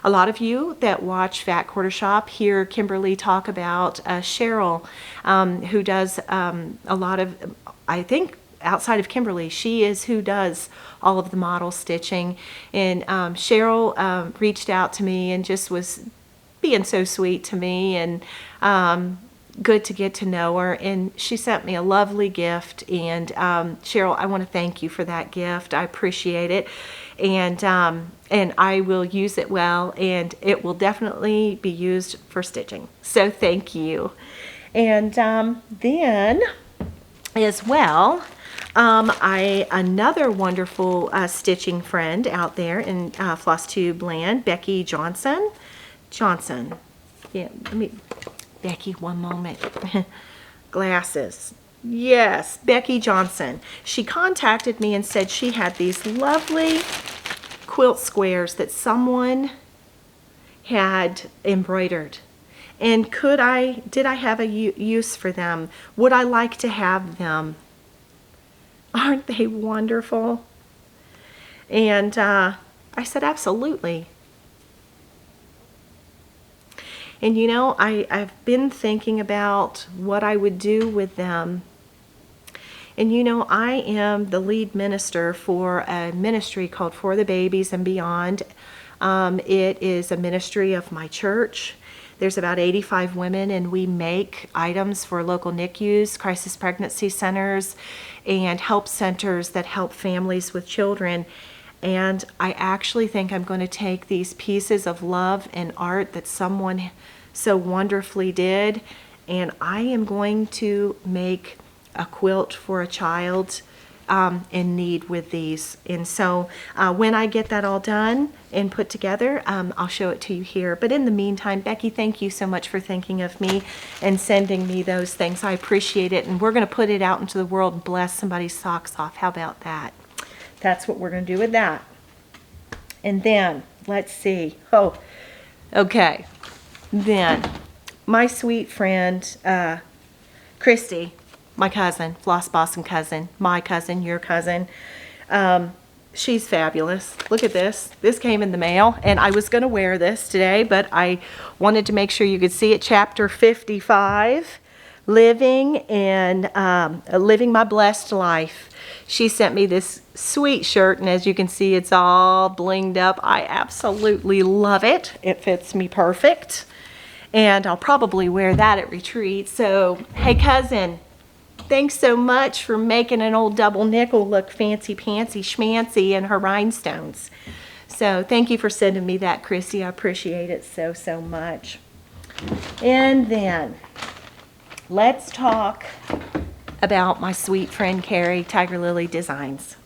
a lot of you that watch Fat Quarter Shop hear Kimberly talk about Cheryl, who does a lot of, I think outside of Kimberly, she is who does all of the model stitching. And Cheryl reached out to me and just was being so sweet to me, and good to get to know her. And she sent me a lovely gift. And Cheryl, I want to thank you for that gift. I appreciate it. And I will use it well, and it will definitely be used for stitching. So thank you. And then as well, Another wonderful stitching friend out there in Flosstube land, Becky Johnson. Yeah, Becky, one moment. Glasses. Yes, Becky Johnson. She contacted me and said she had these lovely quilt squares that someone had embroidered. And did I have a use for them? Would I like to have them? Aren't they wonderful? And I said, absolutely. And you know, I've been thinking about what I would do with them. And you know, I am the lead minister for a ministry called For the Babies and Beyond. It is a ministry of my church. There's about 85 women, and we make items for local NICUs, crisis pregnancy centers, and help centers that help families with children. And I actually think I'm going to take these pieces of love and art that someone so wonderfully did, and I am going to make a quilt for a child in need with these. And so when I get that all done and put together, I'll show it to you here. But in the meantime, Becky, thank you so much for thinking of me and sending me those things. I appreciate it. And we're going to put it out into the world and bless somebody's socks off. How about that? That's what we're going to do with that. And then, let's see. Oh, okay. Then, my sweet friend, Christy, my cousin, Floss Blossom cousin, my cousin, your cousin. She's fabulous. Look at this. This came in the mail, and I was going to wear this today, but I wanted to make sure you could see it. Chapter 55, Living My Blessed Life. She sent me this sweet shirt, and as you can see, it's all blinged up. I absolutely love it. It fits me perfect, and I'll probably wear that at retreat. So, hey, cousin. Thanks so much for making an old double nickel look fancy-pantsy schmancy in her rhinestones. So thank you for sending me that, Chrissy. I appreciate it so, so much. And then let's talk about my sweet friend Carrie, Tiger Lily Designs.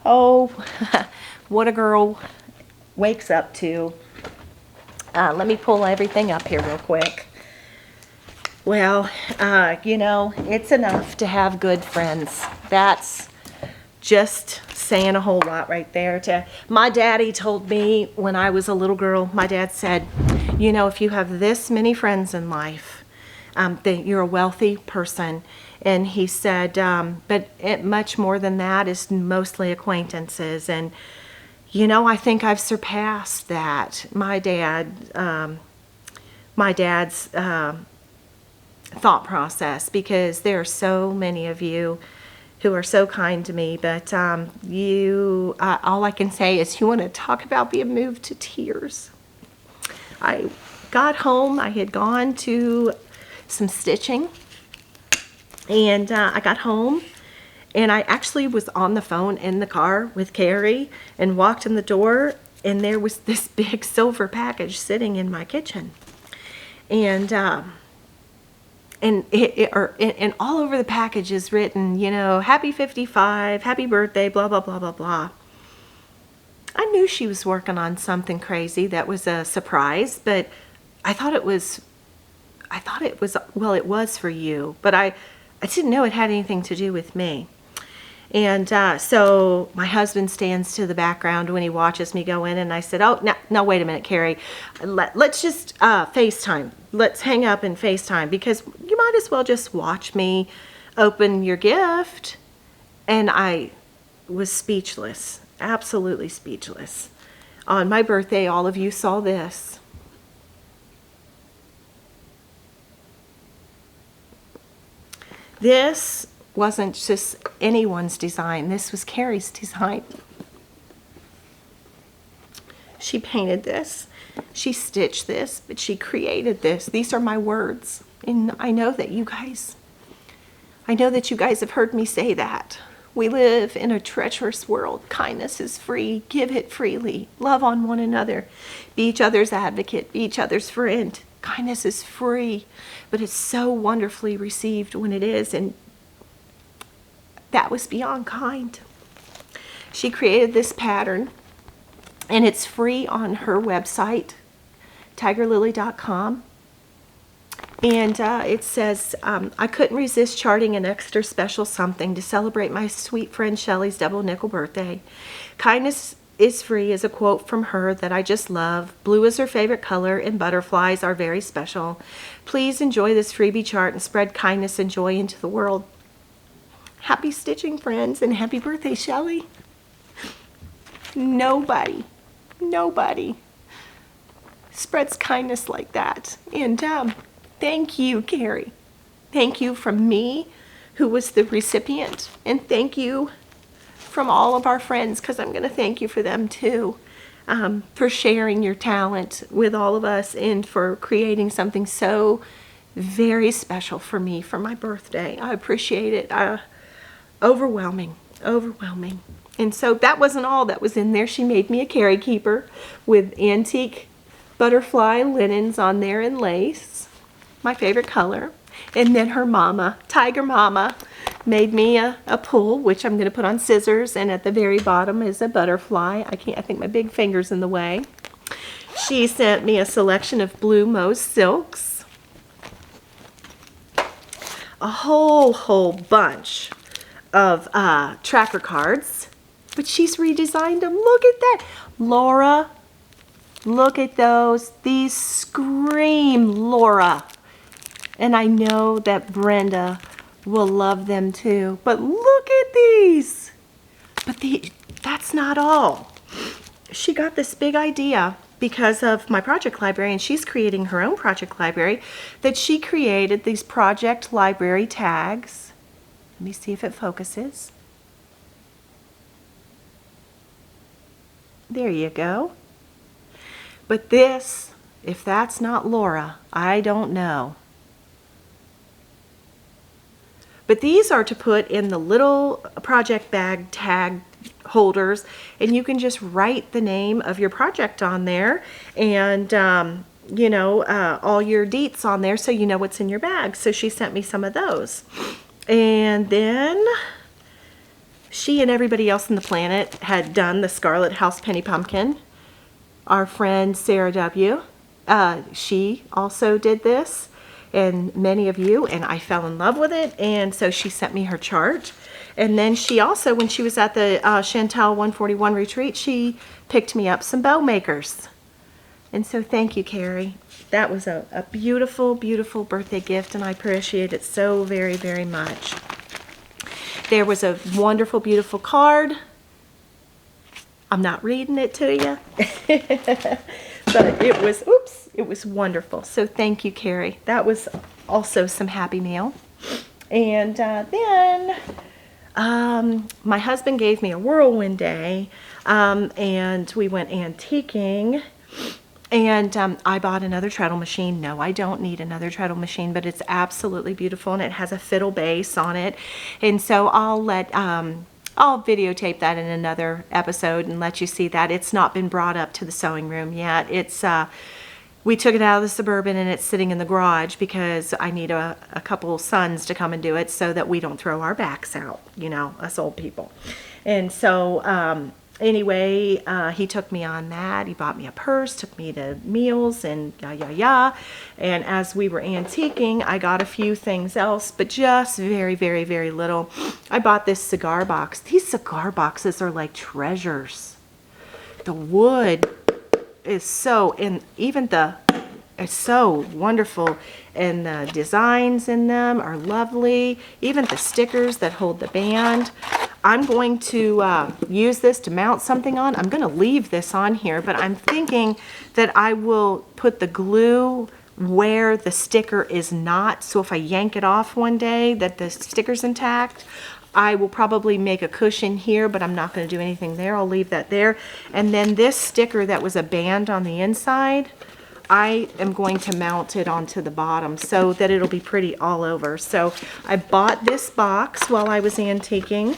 Oh, what a girl wakes up to. Let me pull everything up here real quick. Well, you know, it's enough to have good friends. That's just saying a whole lot right there. My daddy told me when I was a little girl, my dad said, you know, if you have this many friends in life, then you're a wealthy person. And he said, but much more than that is mostly acquaintances. And, you know, I think I've surpassed that. My dad's thought process, because there are so many of you who are so kind to me, but all I can say is you want to talk about being moved to tears. I got home, I had gone to some stitching, and I got home, and I actually was on the phone in the car with Carrie and walked in the door, and there was this big silver package sitting in my kitchen. And all over the package is written, you know, happy 55, happy birthday, blah, blah, blah, blah, blah. I knew she was working on something crazy that was a surprise, but I thought it was, well, it was for you, but I didn't know it had anything to do with me. And so my husband stands to the background when he watches me go in, and I said, oh, no, wait a minute, Carrie. Let's just FaceTime. Let's hang up and FaceTime, because you might as well just watch me open your gift. And I was speechless, absolutely speechless. On my birthday, all of you saw this. This wasn't just anyone's design. This was Carrie's design. She painted this. She stitched this, but she created this. These are my words. And I know that you guys have heard me say that. We live in a treacherous world. Kindness is free. Give it freely. Love on one another. Be each other's advocate. Be each other's friend. Kindness is free, but it's so wonderfully received when it is. And That was beyond kind. She created this pattern, and it's free on her website, tigerlily.com. And it says, I couldn't resist charting an extra special something to celebrate my sweet friend Shellie's double nickel birthday. Kindness is free is a quote from her that I just love. Blue is her favorite color, and butterflies are very special. Please enjoy this freebie chart and spread kindness and joy into the world. Happy stitching, friends, and happy birthday, Shellie. Nobody spreads kindness like that. And thank you, Carrie. Thank you from me, who was the recipient, and thank you from all of our friends, because I'm going to thank you for them too, for sharing your talent with all of us and for creating something so very special for me for my birthday. I appreciate it. Overwhelming. And so that wasn't all that was in there. She made me a carry keeper with antique butterfly linens on there and lace, my favorite color. And then her mama, Tiger Mama, made me a pull, which I'm going to put on scissors, and at the very bottom is a butterfly. I think my big finger's in the way. She sent me a selection of blue Mose silks, a whole bunch of tracker cards, but she's redesigned them. Look at that. Laura, look at those. These scream Laura. And I know that Brenda will love them too. But look at these. But that's not all. She got this big idea because of my project library, and she's creating her own project library, that she created these project library tags. Let me see if it focuses. There you go. But this, if that's not Laura, I don't know. But these are to put in the little project bag tag holders, and you can just write the name of your project on there, and all your deets on there, so you know what's in your bag. So she sent me some of those. And then she and everybody else on the planet had done the Scarlet House Penny Pumpkin. Our friend Sarah W., she also did this, and many of you, and I fell in love with it, and so she sent me her chart. And then she also, when she was at the Chantel 141 retreat, she picked me up some bow makers. And so thank you, Carrie. That was a beautiful, beautiful birthday gift, and I appreciate it so very, very much. There was a wonderful, beautiful card. I'm not reading it to you, but it was wonderful. So thank you, Carrie. That was also some happy mail. And then my husband gave me a whirlwind day, and we went antiquing. And I bought another treadle machine. No, I don't need another treadle machine, but it's absolutely beautiful, and it has a fiddle base on it. And so I'll videotape that in another episode and let you see that. It's not been brought up to the sewing room yet. We took it out of the Suburban, and it's sitting in the garage because I need a couple sons to come and do it so that we don't throw our backs out, us old people. And so anyway, he took me on that. He bought me a purse, took me to meals, and And as we were antiquing, I got a few things else, but just very, very, very little. I bought this cigar box. These cigar boxes are like treasures. The wood is it's so wonderful, and the designs in them are lovely. Even the stickers that hold the band. I'm going to use this to mount something on. I'm going to leave this on here, but I'm thinking that I will put the glue where the sticker is not. So if I yank it off one day that the sticker's intact, I will probably make a cushion here, but I'm not going to do anything there. I'll leave that there. And then this sticker that was a band on the inside, I am going to mount it onto the bottom so that it'll be pretty all over. So I bought this box while I was antiquing.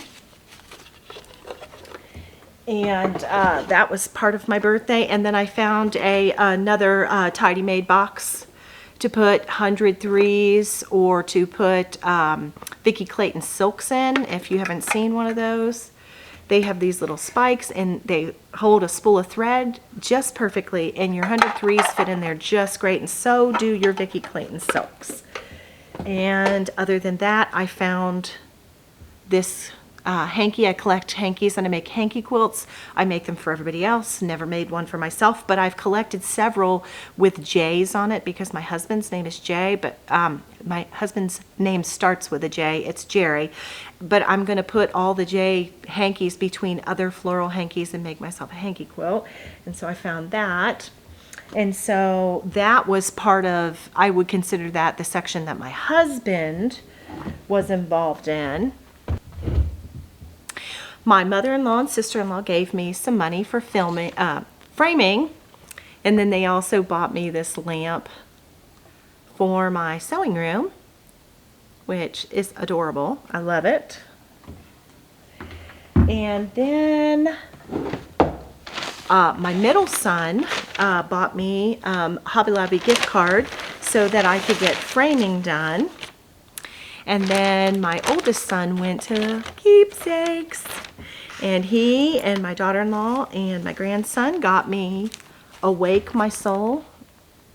And that was part of my birthday. And then I found another Tidy Made box to put 100 threes or to put Vicki Clayton silks in. If you haven't seen one of those, they have these little spikes and they hold a spool of thread just perfectly, and your 100 threes fit in there just great, and so do your Vicki Clayton silks. And other than that, I found this hanky. I collect hankies and I make hanky quilts. I make them for everybody else, never made one for myself, but I've collected several with J's on it because my husband's name is Jay, but my husband's name starts with a J. It's Jerry. But I'm going to put all the J hankies between other floral hankies and make myself a hanky quilt. And so I found that. And so that was part of, I would consider that the section that my husband was involved in. My mother-in-law and sister-in-law gave me some money for framing, and then they also bought me this lamp for my sewing room, which is adorable. I love it. And then my middle son bought me a Hobby Lobby gift card so that I could get framing done. And then my oldest son went to Keepsakes, and he and my daughter-in-law and my grandson got me Awake My Soul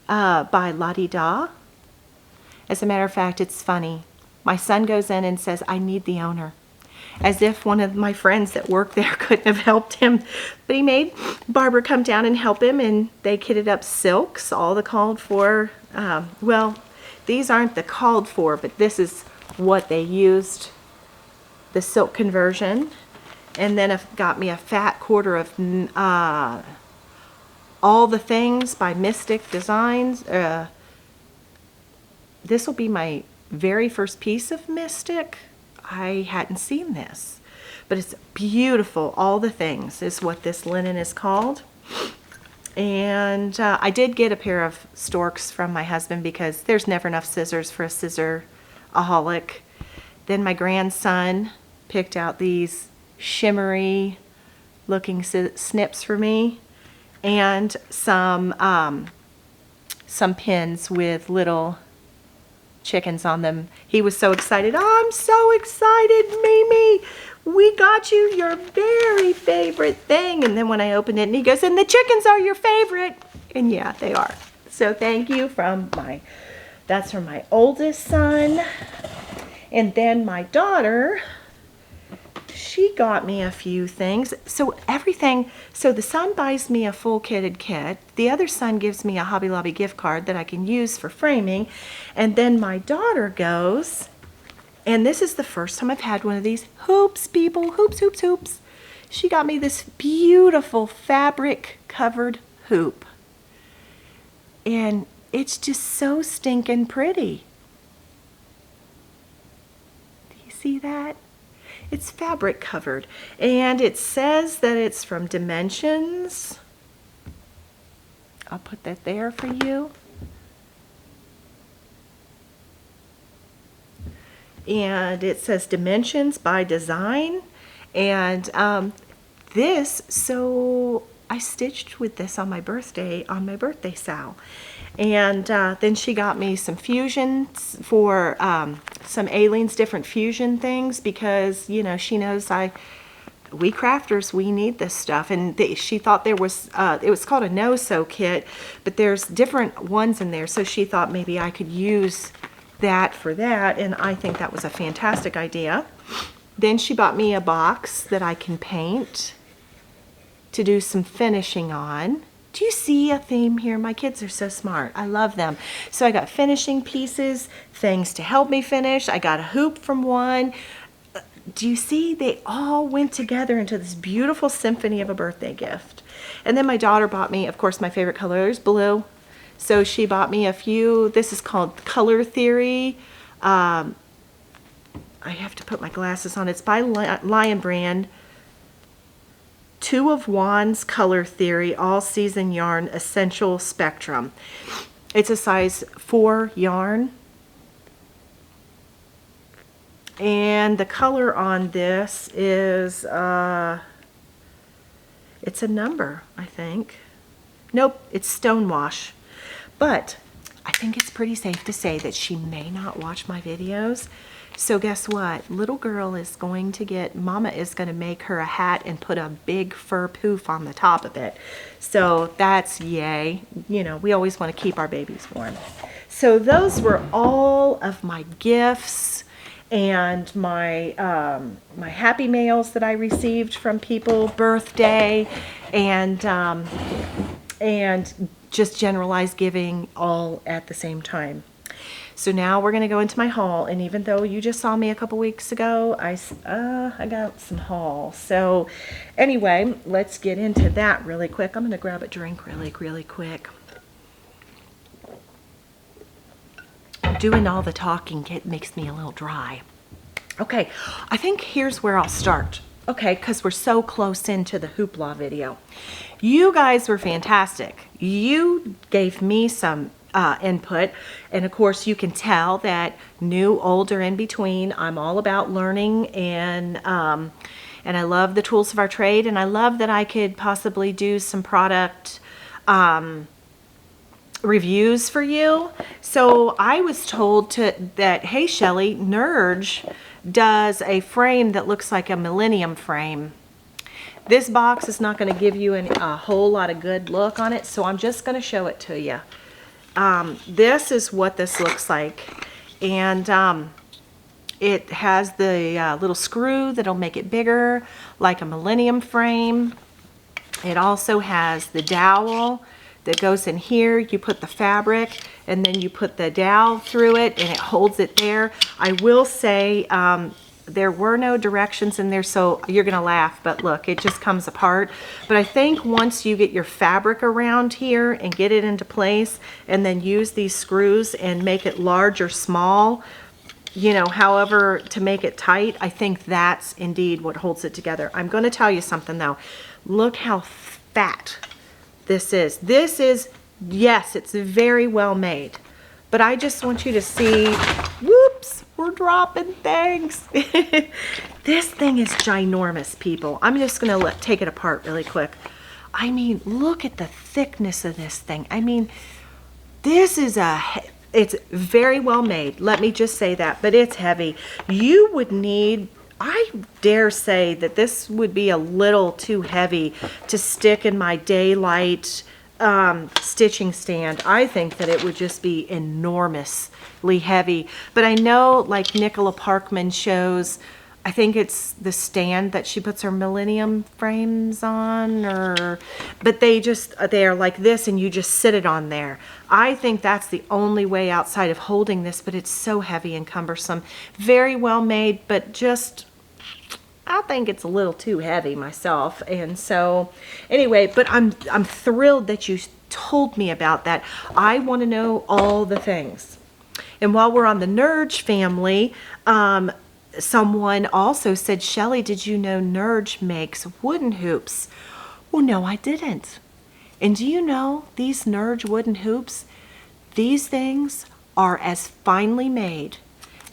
by La Di Da. As a matter of fact, it's funny. My son goes in and says, I need the owner. As if one of my friends that worked there couldn't have helped him. But he made Barbara come down and help him, and they kitted up silks, all the called for. Well, these aren't the called for, but this is what they used, the silk conversion. And then it got me a fat quarter of All the Things by Mystic Designs. This will be my very first piece of Mystic. I hadn't seen this, but it's beautiful. All the Things is what this linen is called. And I did get a pair of storks from my husband because there's never enough scissors for a scissor-aholic. Then my grandson picked out these shimmery looking snips for me, and some pins with little chickens on them. He was so excited. Oh, I'm so excited, Mimi. We got you your very favorite thing. And then when I opened it, and he goes, and the chickens are your favorite. And yeah, they are. So thank you that's from my oldest son. And then my daughter, she got me a few things. So the son buys me a full kitted kit. The other son gives me a Hobby Lobby gift card that I can use for framing. And then my daughter goes, and this is the first time I've had one of these hoops, people, hoops. She got me this beautiful fabric covered hoop. And it's just so stinking pretty. Do you see that? It's fabric covered, and it says that it's from Dimensions. I'll put that there for you. And it says Dimensions by Design. And so I stitched with this on my birthday sale. And then she got me some fusions for some Aleene's different fusion things because, you know, she knows we crafters, we need this stuff. And she thought there was, it was called a no-sew kit, but there's different ones in there. So she thought maybe I could use that for that. And I think that was a fantastic idea. Then she bought me a box that I can paint to do some finishing on. Do you see a theme here? My kids are so smart. I love them. So I got finishing pieces, things to help me finish. I got a hoop from one. Do you see? They all went together into this beautiful symphony of a birthday gift. And then my daughter bought me, of course, my favorite color is blue. So she bought me a few. This is called Color Theory. I have to put my glasses on. It's by Lion Brand. 2 of Wands Color Theory All Season Yarn Essential Spectrum. It's a size 4 yarn. And the color on this is, it's a number, I think. Nope, it's Stonewash. But I think it's pretty safe to say that she may not watch my videos. So guess what? Little girl is going to get, Mama is going to make her a hat and put a big fur poof on the top of it. So that's yay. You know, we always want to keep our babies warm. So those were all of my gifts and my my happy mails that I received from people, birthday, and just generalized giving all at the same time. So now we're going to go into my haul, and even though you just saw me a couple weeks ago, I got some haul. So anyway, let's get into that really quick. I'm going to grab a drink really quick. Doing all the talking makes me a little dry. Okay, I think here's where I'll start. Okay, because we're so close into the hoopla video. You guys were fantastic. You gave me some input, and of course you can tell that new, old, or in between, I'm all about learning, and I love the tools of our trade, and I love that I could possibly do some product reviews for you. So I was told that, hey Shellie, Nerge does a frame that looks like a millennium frame. This box is not going to give you a whole lot of good look on it, so I'm just going to show it to you. This is what this looks like, and it has the little screw that'll make it bigger, like a millennium frame. It also has the dowel that goes in here. You put the fabric, and then you put the dowel through it, and it holds it there. I will say there were no directions in there, so you're gonna laugh, but look, it just comes apart. But I think once you get your fabric around here and get it into place, and then use these screws and make it large or small, you know, however to make it tight, I think that's indeed what holds it together. I'm going to tell you something though. Look how fat this is. This is, yes, it's very well made, but I just want you to see, whoops, we're dropping things. This thing is ginormous, people. I'm just going to take it apart really quick. I mean, look at the thickness of this thing. I mean, this is it's very well made. Let me just say that, but it's heavy. You would need, I dare say that this would be a little too heavy to stick in my daylight stitching stand. I think that it would just be enormously heavy. But I know, like Nicola Parkman shows, I think it's the stand that she puts her millennium frames on, but they are like this, and you just sit it on there. I think that's the only way outside of holding this, but it's so heavy and cumbersome. Very well made, but just, I think it's a little too heavy myself. And so anyway, but I'm thrilled that you told me about that. I want to know all the things. And while we're on the Nerge family, someone also said, Shellie, did you know Nerge makes wooden hoops? Well, no, I didn't. And do you know these Nerge wooden hoops? These things are as finely made,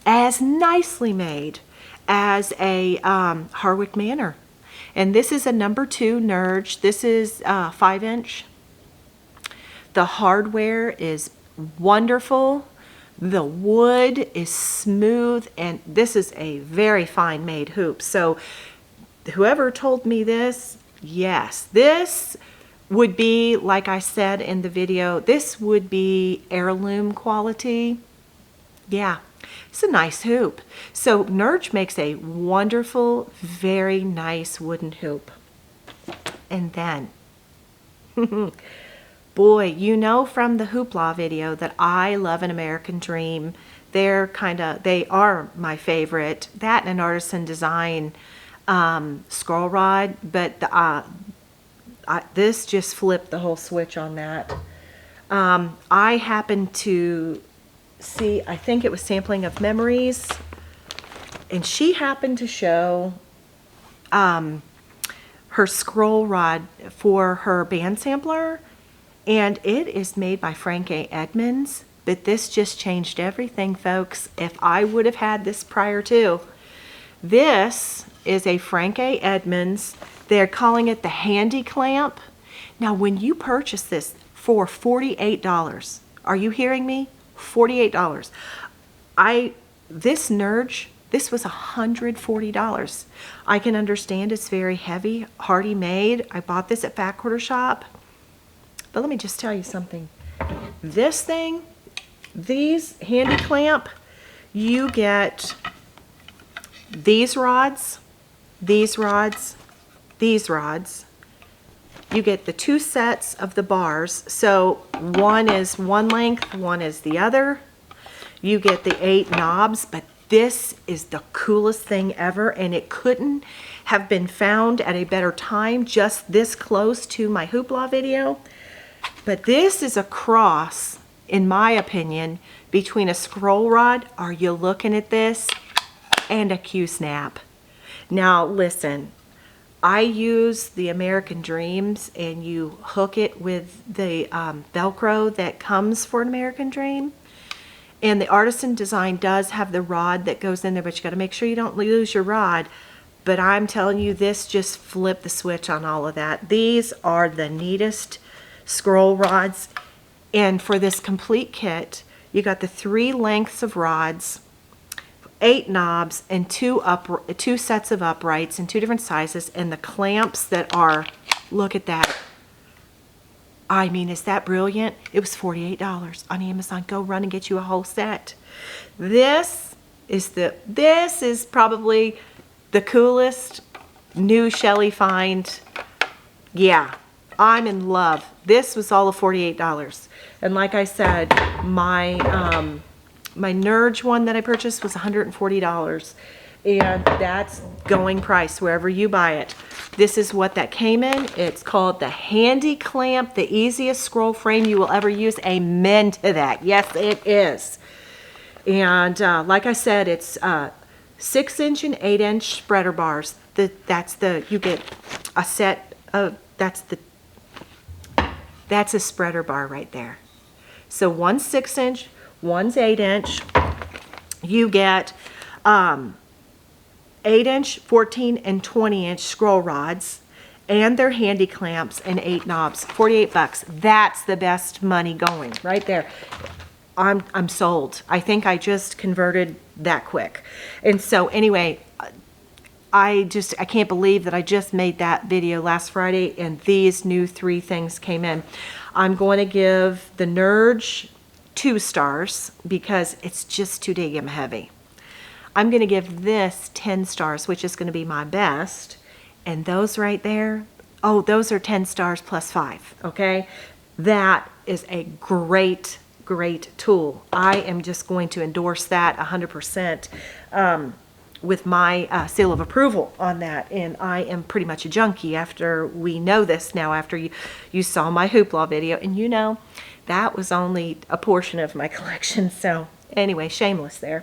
as nicely made as a Harwick Manor. And this is a number 2 Nerge. This is 5-inch. The hardware is wonderful. The wood is smooth, and this is a very fine made hoop. So whoever told me this, yes, this would be, like I said in the video, this would be heirloom quality. Yeah, it's a nice hoop. So Nerge makes a wonderful, very nice wooden hoop. And then, boy, you know from the Hoopla video that I love an American Dream. They are my favorite. That and an Artisan Design scroll rod, but this just flipped the whole switch on that. I happened to see, I think it was Sampling of Memories, and she happened to show her scroll rod for her band sampler, and it is made by Frank A. Edmonds, but this just changed everything, folks. If I would have had this prior to. This is a Frank A. Edmonds. They're calling it the Handy Clamp. Now, when you purchase this for $48, Are you hearing me? $48. This Nerge, this was $140. I can understand it's very heavy, hardy made. I bought this at Fat Quarter Shop. But let me just tell you something. This thing, these handy clamp, you get these rods, these rods, these rods. You get the 2 sets of the bars. So one is one length, one is the other. You get the 8 knobs, but this is the coolest thing ever, and it couldn't have been found at a better time, just this close to my hoopla video. But this is a cross, in my opinion, between a scroll rod, are you looking at this, and a Q-snap. Now listen, I use the American Dreams, and you hook it with the Velcro that comes for an American Dream. And the Artisan Design does have the rod that goes in there, but you got to make sure you don't lose your rod. But I'm telling you, this just flipped the switch on all of that. These are the neatest scroll rods. And for this complete kit, you got the 3 lengths of rods, 8 knobs, and 2 sets of uprights in 2 different sizes, and the clamps that are, look at that. I mean, is that brilliant? It was $48 on Amazon. Go run and get you a whole set. This is probably the coolest new Shellie find. Yeah, I'm in love. This was all of $48. And like I said, my Nerge one that I purchased was $140. And that's going price wherever you buy it. This is what that came in. It's called the Handy Clamp, the easiest scroll frame you will ever use. Amen to that. Yes, it is. And like I said, it's 6-inch and 8-inch spreader bars. You get a set of, that's a spreader bar right there. So one's 6-inch, one's 8-inch. You get 8-inch, 14, and 20-inch scroll rods, and their handy clamps and 8 knobs. $48. That's the best money going right there. I'm sold. I think I just converted that quick. And so anyway, I can't believe that I just made that video last Friday and these new 3 things came in. I'm going to give the Nerge 2 stars because it's just too damn heavy. I'm going to give this 10 stars, which is going to be my best. And those right there, oh, those are 10 stars plus 5, okay? That is a great, great tool. I am just going to endorse that 100% with my seal of approval on that. And I am pretty much a junkie after we know this now, after you saw my hoopla video. And you know, that was only a portion of my collection. So anyway, shameless there.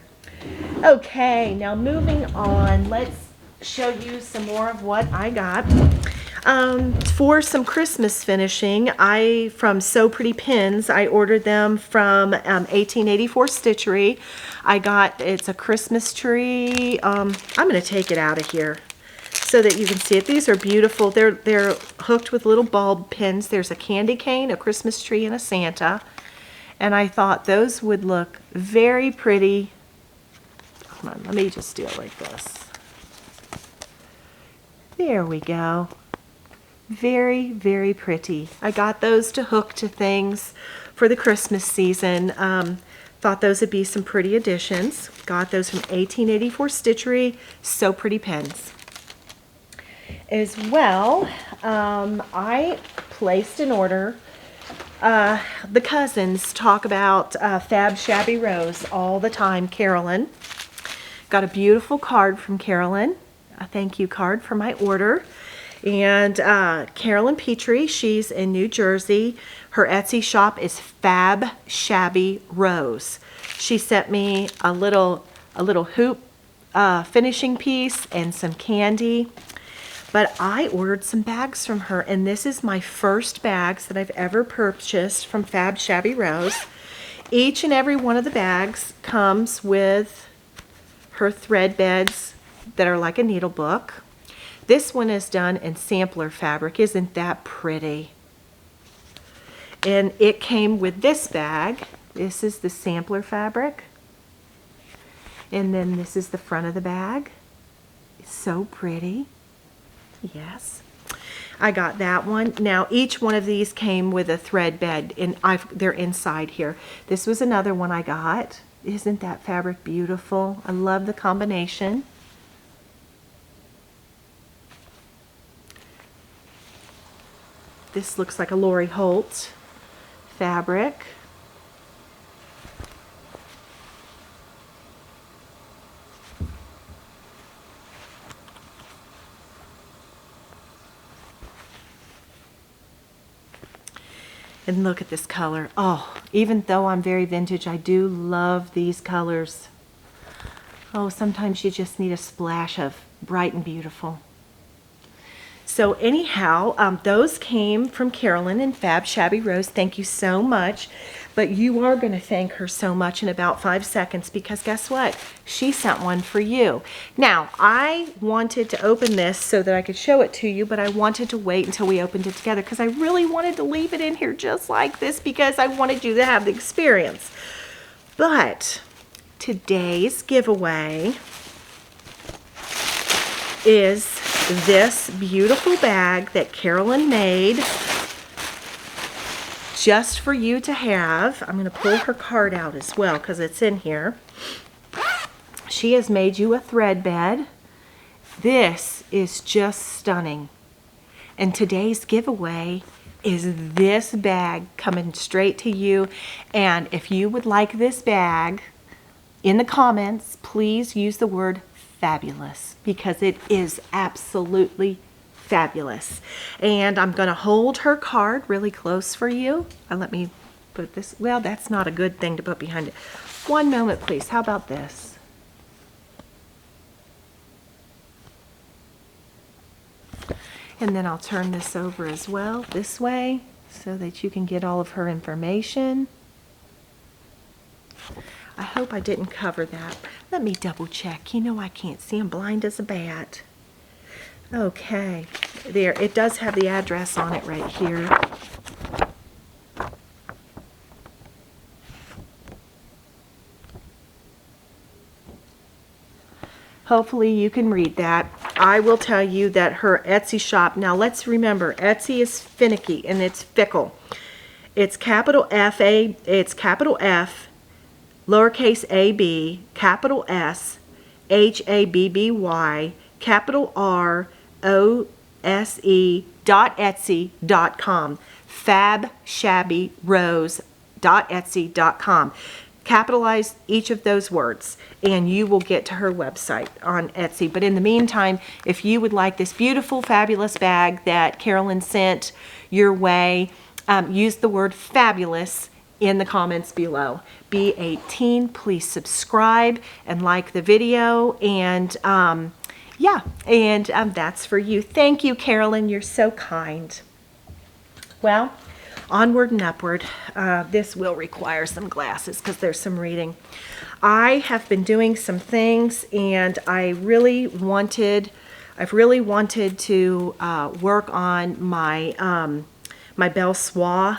Okay, now moving on, let's show you some more of what I got. For some Christmas finishing, from So Pretty Pins, I ordered them from 1884 Stitchery. It's a Christmas tree. I'm going to take it out of here so that you can see it. These are beautiful. They're hooked with little bulb pins. There's a candy cane, a Christmas tree, and a Santa. And I thought those would look very pretty. Hold on, let me just do it like this. There we go. Very, very pretty. I got those to hook to things for the Christmas season. Thought those would be some pretty additions. Got those from 1884 Stitchery. So Pretty Pins. As well, I placed an order. The cousins talk about Fab Shabby Rose all the time. Carolyn. Got a beautiful card from Carolyn. A thank you card for my order. And Carolyn Petrie, she's in New Jersey. Her Etsy shop is Fab Shabby Rose. She sent me a little hoop finishing piece and some candy. But I ordered some bags from her, and this is my first bags that I've ever purchased from Fab Shabby Rose. Each and every one of the bags comes with her thread beds that are like a needle book. This one is done in sampler fabric. Isn't that pretty? And it came with this bag, This is the sampler fabric. And then this is the front of the bag. It's so pretty. Yes. I got that one. Now each one of these came with a thread bed, and they're inside here. This was another one I got. Isn't that fabric beautiful? I love the combination. This looks like a Lori Holt fabric. And look at this color. Oh, even though I'm very vintage, I do love these colors. Oh, sometimes you just need a splash of bright and beautiful. So anyhow, those came from Carolyn and Fab Shabby Rose. Thank you so much. But you are going to thank her so much in about 5 seconds, because guess what? She sent one for you. Now, I wanted to open this so that I could show it to you, but I wanted to wait until we opened it together because I really wanted to leave it in here just like this because I wanted you to have the experience. But today's giveaway is this beautiful bag that Carolyn made just for you to have. I'm going to pull her card out as well because it's in here. She has made you a thread bed. This is just stunning. And today's giveaway is this bag coming straight to you. And if you would like this bag, in the comments, please use the word fabulous, because it is absolutely fabulous. And I'm going to hold her card really close for you. Let me put this, well, that's not a good thing to put behind it. One moment, please. How about this? And then I'll turn this over as well, this way, so that you can get all of her information. I hope I didn't cover that. Let me double check. You know I can't see. I'm blind as a bat. Okay, there. It does have the address on it right here. Hopefully you can read that. I will tell you that her Etsy shop, now let's remember, Etsy is finicky and it's fickle. It's capital F-A, it's capital F, lowercase a-b, capital S, H-A-B-B-Y, capital R-O-S-E.etsy.com, fabshabbyrose.etsy.com. Capitalize each of those words and you will get to her website on Etsy. But in the meantime, if you would like this beautiful, fabulous bag that Carolyn sent your way, use the word fabulous in the comments below. Be 18, please subscribe and like the video, and yeah, and that's for you. Thank you, Carolyn. You're so kind. Well, onward and upward. This will require some glasses because there's some reading. I have been doing some things, and I've really wanted to work on my my Belle Soie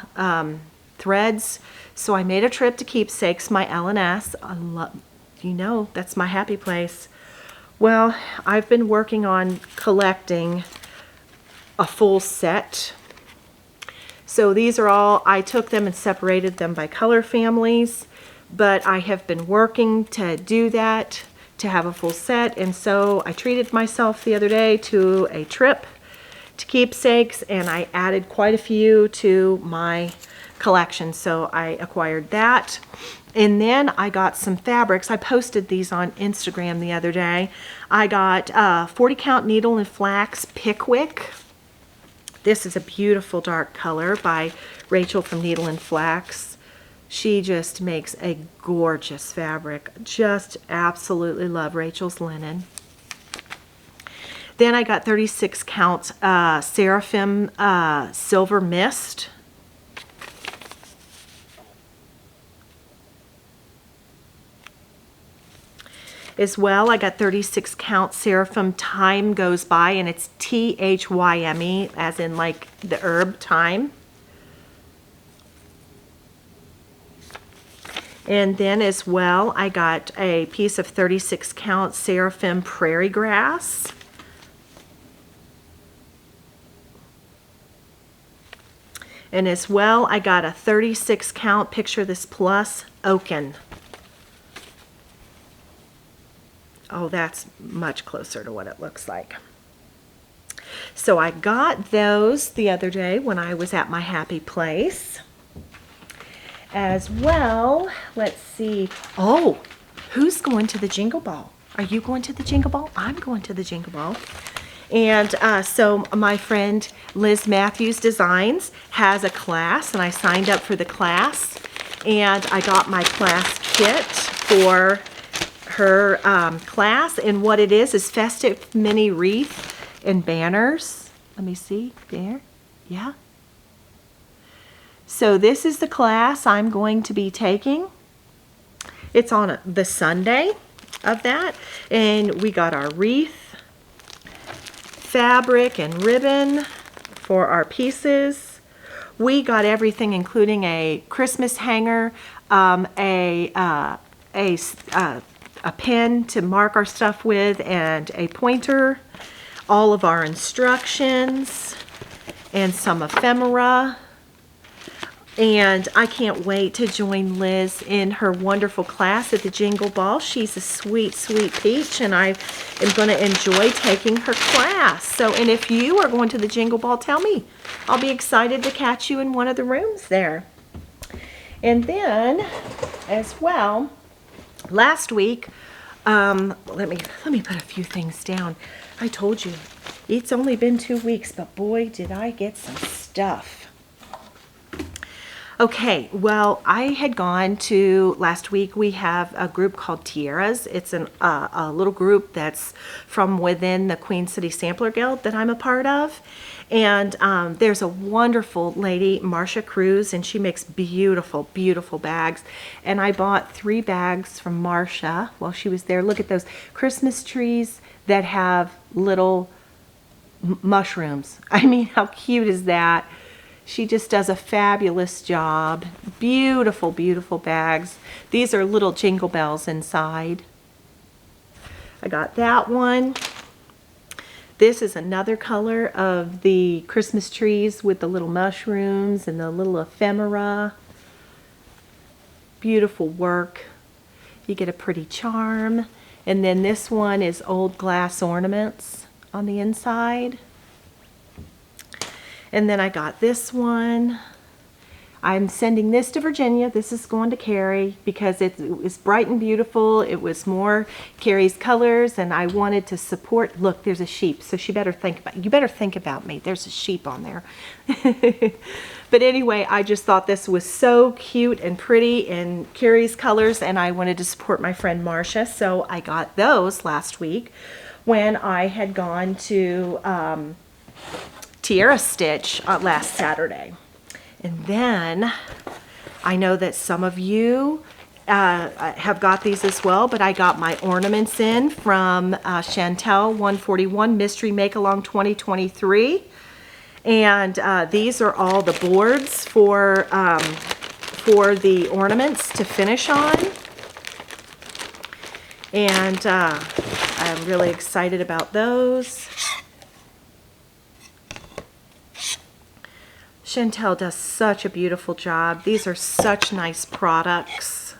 threads. So I made a trip to Keepsakes, my L&S. You know, that's my happy place. Well, I've been working on collecting a full set. So these are all, I took them and separated them by color families, but I have been working to do that, to have a full set. And so I treated myself the other day to a trip to Keepsakes, and I added quite a few to my collection. So I acquired that. And then I got some fabrics. I posted these on Instagram the other day. I got 40 count needle and flax Pickwick. This is a beautiful dark color by Rachel from Needle and Flax. She just makes a gorgeous fabric. Just absolutely love Rachel's linen. Then I got 36 count Seraphim Silver Mist. As well, I got 36 count Seraphim Time Goes By, and it's T-H-Y-M-E, as in like the herb thyme. And then as well, I got a piece of 36 count Seraphim Prairie Grass. And as well, I got a 36 count, picture this plus, Oaken. Oh, that's much closer to what it looks like. So I got those the other day when I was at my happy place. As well, let's see. Oh, who's going to the Jingle Ball? Are you going to the Jingle Ball? I'm going to the Jingle Ball. And so my friend Liz Matthews Designs has a class, and I signed up for the class. And I got my class kit for her class. And what it is festive mini wreath and banners. Let me see. There. Yeah. So this is the class I'm going to be taking. It's on the Sunday of that. And we got our wreath, fabric, and ribbon for our pieces. We got everything, including a Christmas hanger, a pen to mark our stuff with, and a pointer, all of our instructions, and some ephemera. And I can't wait to join Liz in her wonderful class at the Jingle Ball. She's a sweet, sweet peach, and I am going to enjoy taking her class. So, and if you are going to the Jingle Ball, tell me. I'll be excited to catch you in one of the rooms there. And then, as well, last week, let me put a few things down. I told you, it's only been 2 weeks, but boy, did I get some stuff. Okay, well, I had gone to, last week we have a group called Tierras. It's a little group that's from within the Queen City Sampler Guild that I'm a part of. And there's a wonderful lady, Marcia Cruz, and she makes beautiful, beautiful bags. And I bought 3 bags from Marcia while she was there. Look at those Christmas trees that have little mushrooms. I mean, how cute is that? She just does a fabulous job. Beautiful, beautiful bags. These are little jingle bells inside. I got that one. This is another color of the Christmas trees with the little mushrooms and the little ephemera. Beautiful work. You get a pretty charm. And then this one is old glass ornaments on the inside. And then I got this one. I'm sending this to Virginia. This is going to Carrie because it was bright and beautiful. It was more Carrie's colors, and I wanted to support. Look, there's a sheep, so you better think about me. There's a sheep on there. But anyway, I just thought this was so cute and pretty in Carrie's colors, and I wanted to support my friend Marcia, so I got those last week when I had gone to Tierra Stitch last Saturday. And then I know that some of you have got these as well, but I got my ornaments in from Chantel 141 Mystery Make Along 2023. And these are all the boards for the ornaments to finish on. And I'm really excited about those. Chantel does such a beautiful job. These are such nice products.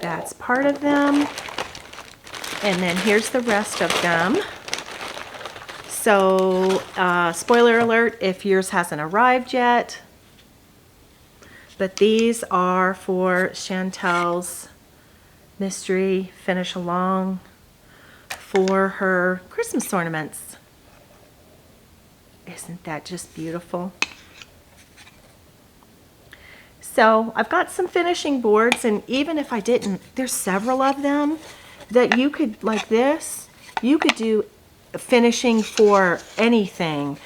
That's part of them. And then here's the rest of them. So, spoiler alert, if yours hasn't arrived yet. But these are for Chantel's Mystery Finish Along for her Christmas ornaments. Isn't that just beautiful? So I've got some finishing boards, and even if I didn't, there's several of them that you could, like this, you could do finishing for anything.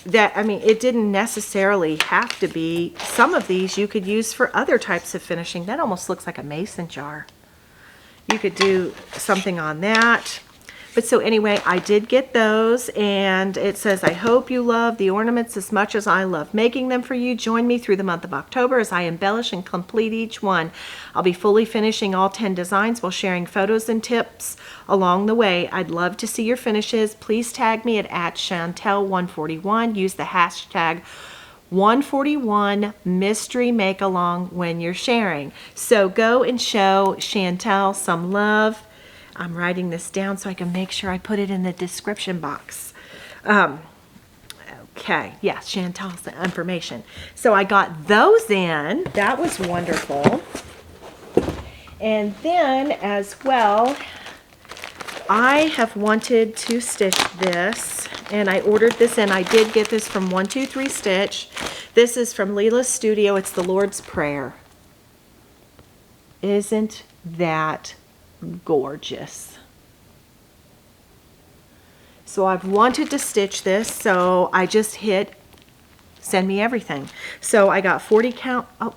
That, I mean, it didn't necessarily have to be. Some of these you could use for other types of finishing. That almost looks like a mason jar. You could do something on that. But so anyway, I did get those, and it says, I hope you love the ornaments as much as I love making them for you. Join me through the month of October as I embellish and complete each one. I'll be fully finishing all 10 designs while sharing photos and tips along the way. I'd love to see your finishes. Please tag me at @Chantel141. Use the hashtag 141 mystery make along when you're sharing. So go and show Chantel some love. I'm writing this down so I can make sure I put it in the description box. Okay, yes, Chantel's information. So I got those in. That was wonderful. And then as well, I have wanted to stitch this, and I ordered this in. I did get this from 123 Stitch. This is from Leela's Studio. It's the Lord's Prayer. Isn't that gorgeous? So I've wanted to stitch this, so I just hit send me everything. So I got 40 count. Oh,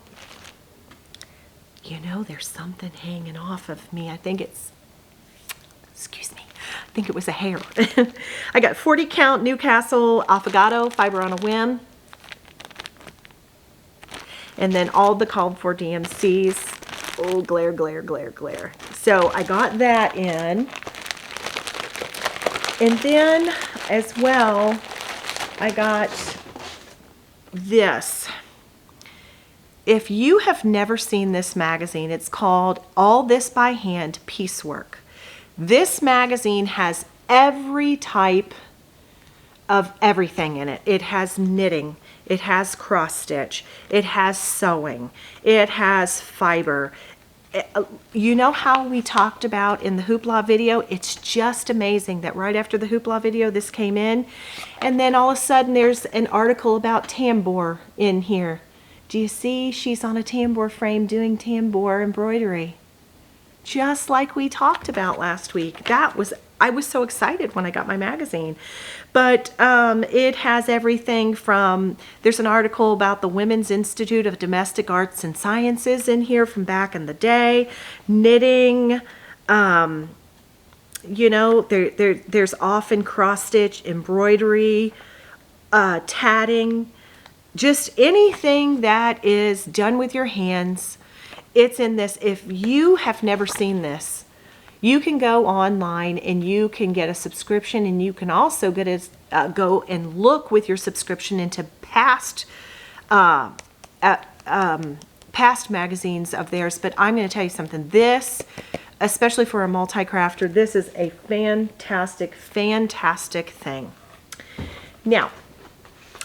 you know, there's something hanging off of me. I think it's, excuse me, I think it was a hair. I got 40 count Newcastle Affogato fiber on a whim. And then all the called for DMCs. Oh, glare, glare, glare, glare. So I got that in. And then as well, I got this. If you have never seen this magazine, it's called All This by Hand Piecework. This magazine has every type of everything in it. It has knitting, it has cross stitch, it has sewing, it has fiber. You know how we talked about in the Hoopla video? It's just amazing that right after the Hoopla video this came in, and then all of a sudden there's an article about tambour in here. Do you see? She's on a tambour frame doing tambour embroidery. Just like we talked about last week. I was so excited when I got my magazine. But it has everything from, there's an article about the Women's Institute of Domestic Arts and Sciences in here from back in the day. Knitting, you know, there's often cross-stitch, embroidery, tatting, just anything that is done with your hands. It's in this. If you have never seen this, you can go online and you can get a subscription, and you can also get go and look with your subscription into past magazines of theirs. But I'm going to tell you something. This, especially for a multi-crafter, this is a fantastic, fantastic thing. Now,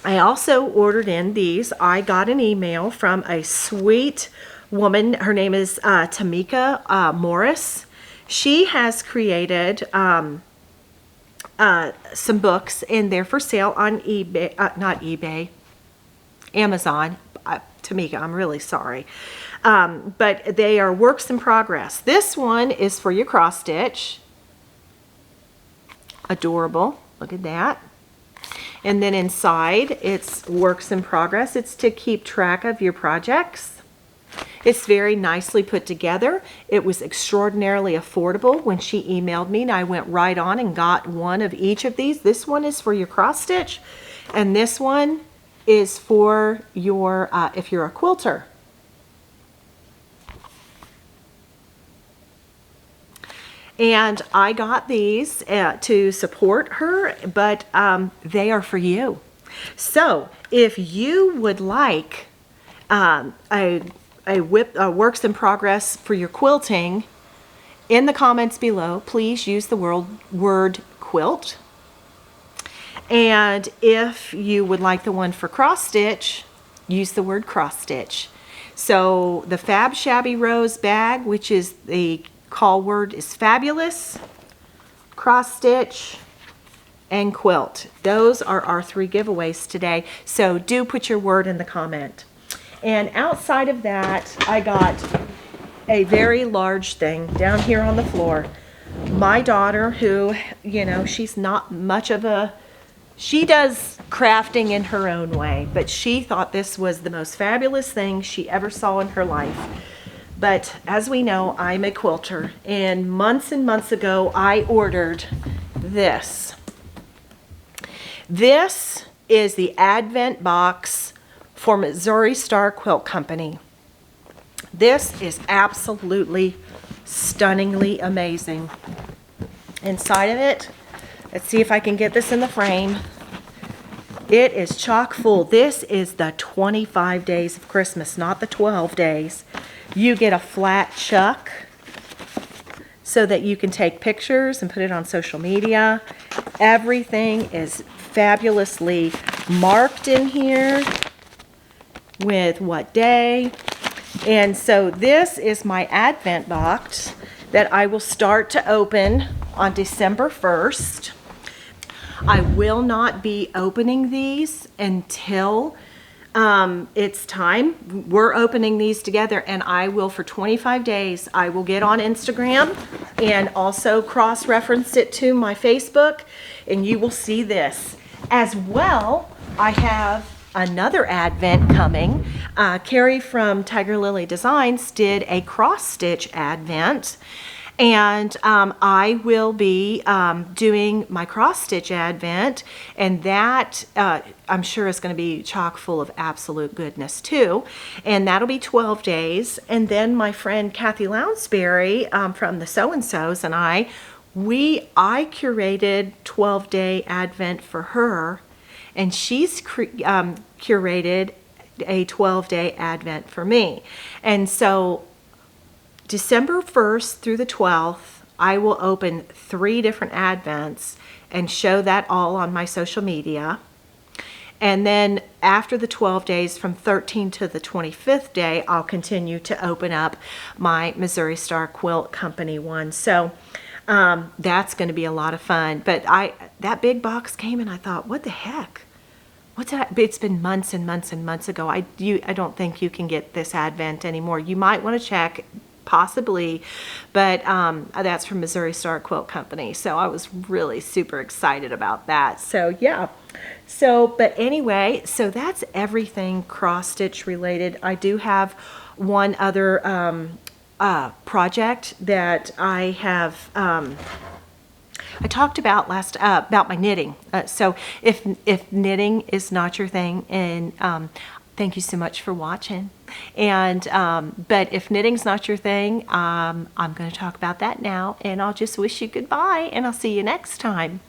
I also ordered in these. I got an email from a sweet woman. Her name is Tamika Morris. She has created some books, and they're for sale on eBay, not eBay, Amazon. Tamika, I'm really sorry. But they are works in progress. This one is for your cross stitch. Adorable. Look at that. And then inside, it's works in progress. It's to keep track of your projects. It's very nicely put together. It was extraordinarily affordable when she emailed me, and I went right on and got one of each of these. This one is for your cross stitch, and this one is for your, if you're a quilter. And I got these to support her, but they are for you. So if you would like a works in progress for your quilting, in the comments below, please use the word quilt. And if you would like the one for cross stitch, use the word cross stitch. So the Fab Shabby Rose bag, which is the call word, is fabulous, cross stitch, and quilt. Those are our 3 giveaways today. So do put your word in the comment. And outside of that, I got a very large thing down here on the floor. My daughter, who, you know, she's not much of a, she does crafting in her own way, but she thought this was the most fabulous thing she ever saw in her life. But as we know, I'm a quilter, and months ago, I ordered this. This is the Advent box for Missouri Star Quilt Company. This is absolutely stunningly amazing. Inside of it, let's see if I can get this in the frame. It is chock full. This is the 25 days of Christmas, not the 12 days. You get a flat chuck so that you can take pictures and put it on social media. Everything is fabulously marked in here with what day. And so this is my Advent box that I will start to open on December 1st. I will not be opening these until it's time. We're opening these together, and I will, for 25 days, I will get on Instagram and also cross-reference it to my Facebook, and you will see this. As well, I have another Advent coming. Carrie from Tiger Lily Designs did a cross-stitch Advent, and I will be doing my cross-stitch Advent, and that I'm sure is going to be chock full of absolute goodness too. And that'll be 12 days. And then my friend Kathy Lounsbury from the So-and-Sos and I curated 12-day Advent for her, and she's curated a 12-day Advent for me. And so December 1st through the 12th, I will open 3 different Advents and show that all on my social media. And then after the 12 days, from 13 to the 25th day, I'll continue to open up my Missouri Star Quilt Company one. So that's going to be a lot of fun. But that big box came, and I thought, what the heck? What's that? It's been months and months ago. I don't think you can get this Advent anymore. You might want to check, possibly, but that's from Missouri Star Quilt Company. So I was really super excited about that. So yeah. So, but anyway, so that's everything cross-stitch related. I do have one other project that I have I talked about about my knitting. So if knitting is not your thing, and thank you so much for watching. And but if knitting's not your thing, I'm going to talk about that now, and I'll just wish you goodbye, and I'll see you next time.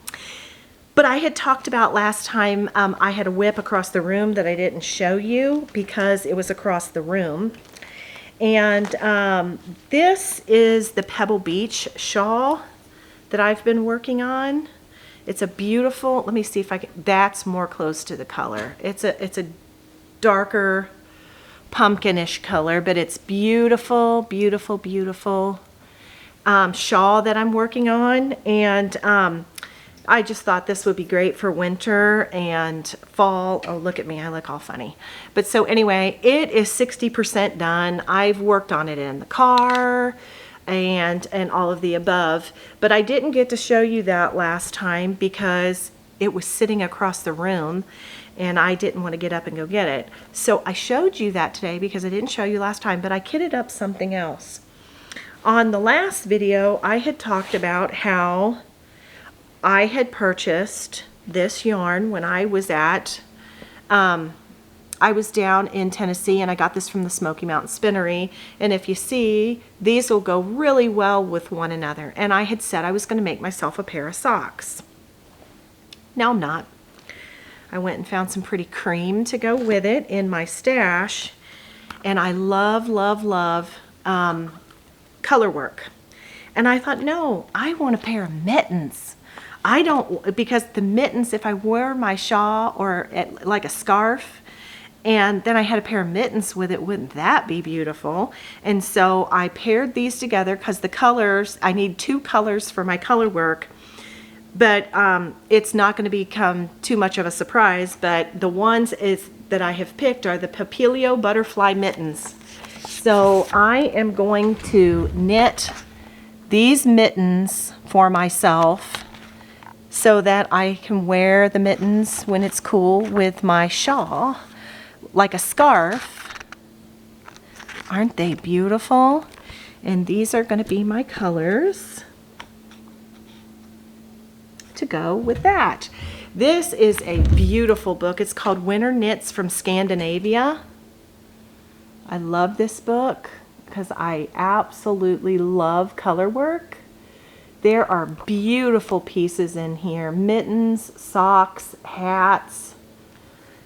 But I had talked about last time, I had a whip across the room that I didn't show you because it was across the room. And this is the Pebble Beach shawl that I've been working on. It's a beautiful, let me see if I can, that's more close to the color. It's a darker pumpkinish color, but it's beautiful, beautiful, beautiful shawl that I'm working on. And I just thought this would be great for winter and fall. Oh, look at me, I look all funny. But so anyway, it is 60% done. I've worked on it in the car and all of the above, but I didn't get to show you that last time because it was sitting across the room and I didn't want to get up and go get it. So I showed you that today because I didn't show you last time, but I kitted up something else. On the last video, I had talked about how I had purchased this yarn when I was I was down in Tennessee, and I got this from the Smoky Mountain Spinnery. And if you see, these will go really well with one another. And I had said I was going to make myself a pair of socks. Now I'm not. I went and found some pretty cream to go with it in my stash. And I love, love, love color work. And I thought, no, I want a pair of mittens. I don't, because the mittens, if I wore my shawl or like a scarf, and then I had a pair of mittens with it, wouldn't that be beautiful? And so I paired these together because the colors, I need 2 colors for my color work, but it's not going to become too much of a surprise, but the ones that I have picked are the Papilio Butterfly Mittens. So I am going to knit these mittens for myself so that I can wear the mittens when it's cool with my shawl, like a scarf. Aren't they beautiful? And these are going to be my colors to go with that. This is a beautiful book. It's called Winter Knits from Scandinavia. I love this book because I absolutely love color work. There are beautiful pieces in here. Mittens, socks, hats.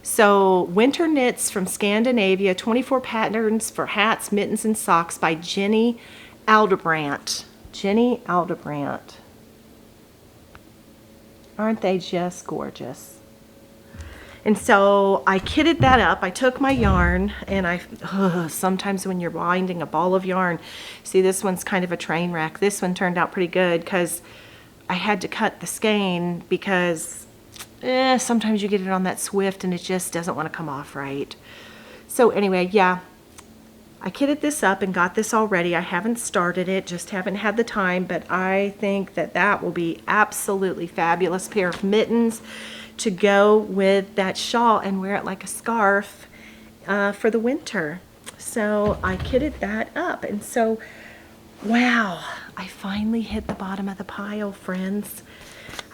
So Winter Knits from Scandinavia, 24 patterns for hats, mittens, and socks by Jenny Aldebrandt. Jenny Aldebrandt. Aren't they just gorgeous? And so I kitted that up. I took my yarn and sometimes when you're winding a ball of yarn, see, this one's kind of a train wreck. This one turned out pretty good because I had to cut the skein because sometimes you get it on that swift and it just doesn't want to come off right. So anyway, yeah, I kitted this up and got this all ready. I haven't started it, just haven't had the time, but I think that that will be absolutely fabulous pair of mittens to go with that shawl and wear it like a scarf for the winter. So I kitted that up, and so wow, I finally hit the bottom of the pile, friends.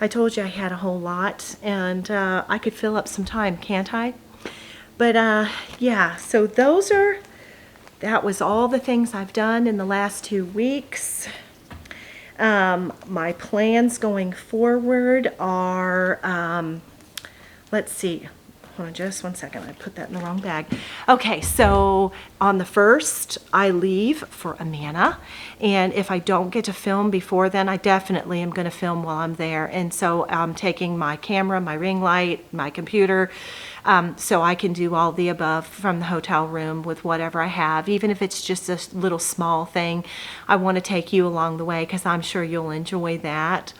I told you I had a whole lot, and I could fill up some time, can't I? But yeah, so that was all the things I've done in the last 2 weeks. My plans going forward are, let's see, hold on just one second, I put that in the wrong bag. Okay, so on the 1st, I leave for Amana, and if I don't get to film before then, I definitely am going to film while I'm there. And so I'm taking my camera, my ring light, my computer, so I can do all the above from the hotel room with whatever I have, even if it's just a little small thing. I want to take you along the way because I'm sure you'll enjoy that.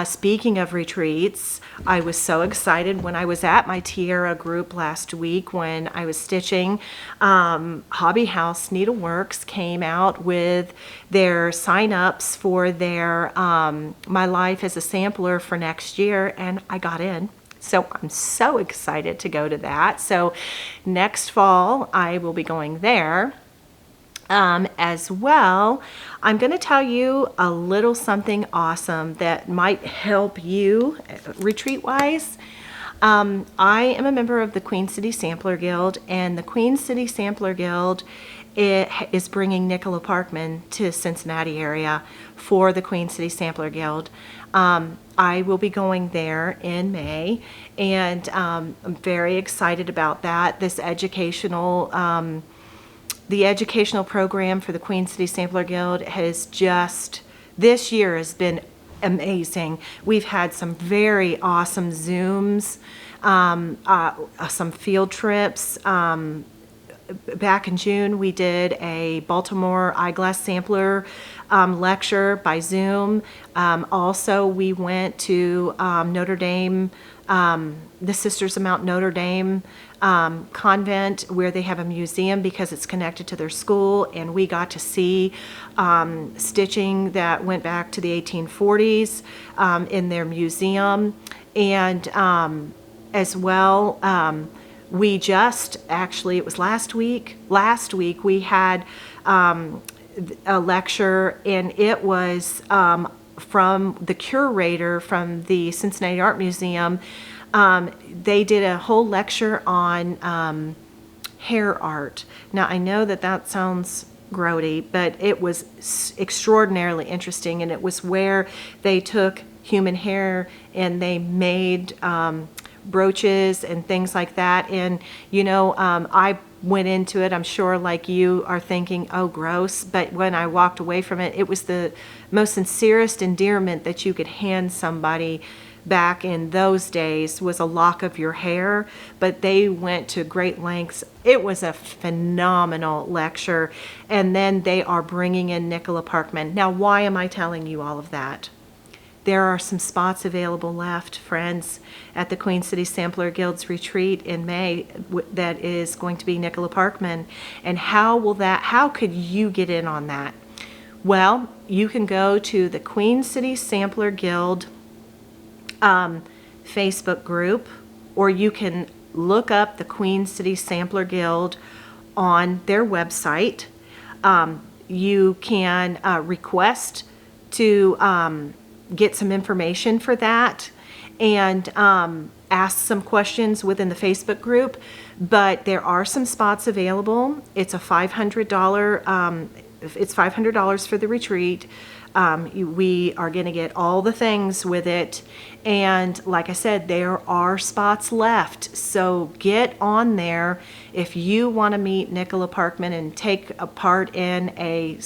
Speaking of retreats, I was so excited when I was at my Tiara group last week when I was stitching. Hobby House Needleworks came out with their sign-ups for their My Life as a Sampler for next year, and I got in. So I'm so excited to go to that. So next fall, I will be going there. As well, I'm going to tell you a little something awesome that might help you retreat-wise. I am a member of the Queen City Sampler Guild, and the Queen City Sampler Guild is bringing Nicola Parkman to Cincinnati area for the Queen City Sampler Guild. I will be going there in May, and I'm very excited about that. The educational program for the Queen City Sampler Guild this year has been amazing. We've had some very awesome Zooms, some field trips. Back in June, we did a Baltimore eyeglass sampler lecture by Zoom. Also, we went to Notre Dame, the Sisters of Mount Notre Dame convent, where they have a museum because it's connected to their school, and we got to see stitching that went back to the 1840s in their museum. And as well, we just actually, it was last week we had a lecture, and it was from the curator from the Cincinnati Art Museum. They did a whole lecture on hair art. Now, I know that sounds grody, but it was extraordinarily interesting, and it was where they took human hair and they made brooches and things like that. And I went into it, I'm sure like you are thinking, oh, gross, but when I walked away from it, it was the most sincerest endearment that you could hand somebody back in those days, was a lock of your hair. But they went to great lengths. It was a phenomenal lecture. And then they are bringing in Nicola Parkman. Now, why am I telling you all of that? There are some spots available left, friends, at the Queen City Sampler Guild's retreat in May that is going to be Nicola Parkman. And how could you get in on that? Well, you can go to the Queen City Sampler Guild Facebook group, or you can look up the Queen City Sampler Guild on their website. You can request to get some information for that, and ask some questions within the Facebook group. But there are some spots available. It's a $500. It's $500 for the retreat. We are going to get all the things with it, and like I said, there are spots left. So get on there if you want to meet Nicola Parkman and take a part in a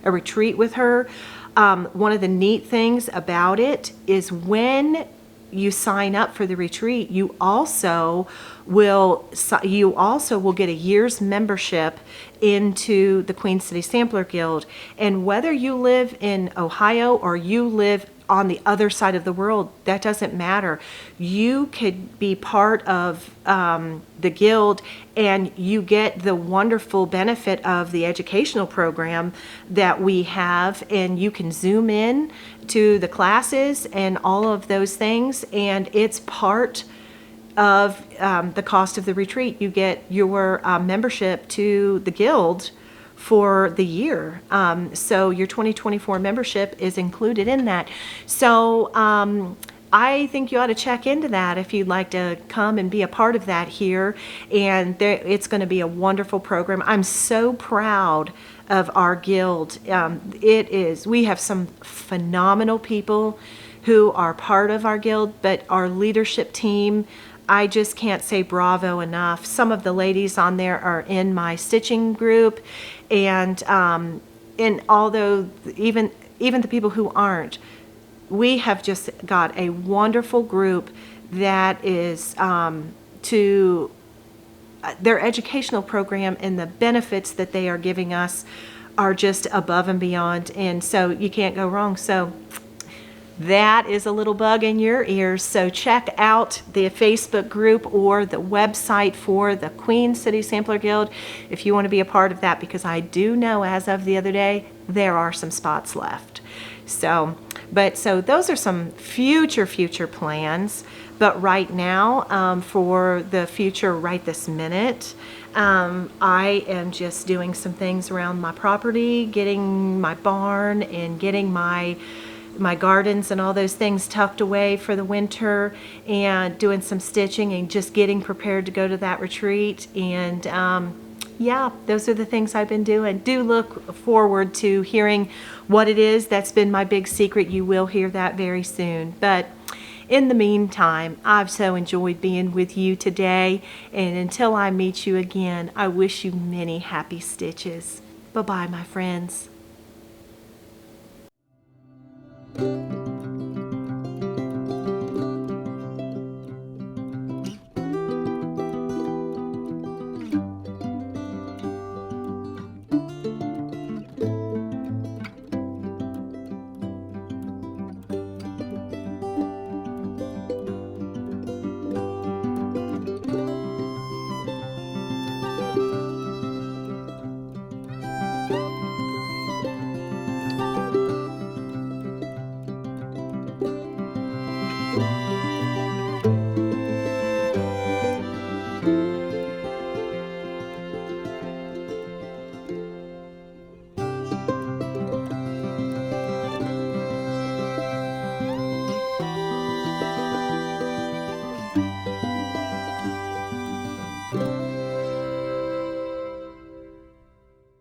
retreat with her. One of the neat things about it is when you sign up for the retreat, you also will get a year's membership into the Queen City Sampler Guild. And whether you live in Ohio or you live on the other side of the world, that doesn't matter. You could be part of the guild, and you get the wonderful benefit of the educational program that we have, and you can zoom in to the classes and all of those things, and it's part of the cost of the retreat. You get your membership to the guild for the year. So your 2024 membership is included in that. So I think you ought to check into that if you'd like to come and be a part of that here. And it's going to be a wonderful program. I'm so proud of our guild. We have some phenomenal people who are part of our guild, but our leadership team, I just can't say bravo enough. Some of the ladies on there are in my stitching group, and although even the people who aren't, we have just got a wonderful group that is to their educational program, and the benefits that they are giving us are just above and beyond, and so you can't go wrong. So that is a little bug in your ears. So check out the Facebook group or the website for the Queen City Sampler Guild if you want to be a part of that, because I do know as of the other day there are some spots left. So those are some future plans. But right now, for the future right this minute, I am just doing some things around my property, getting my barn and getting my gardens and all those things tucked away for the winter, and doing some stitching and just getting prepared to go to that retreat. And yeah, those are the things I've been doing. Do look forward to hearing what it is that's been my big secret. You will hear that very soon. But in the meantime, I've so enjoyed being with you today. And until I meet you again, I wish you many happy stitches. Bye-bye, my friends.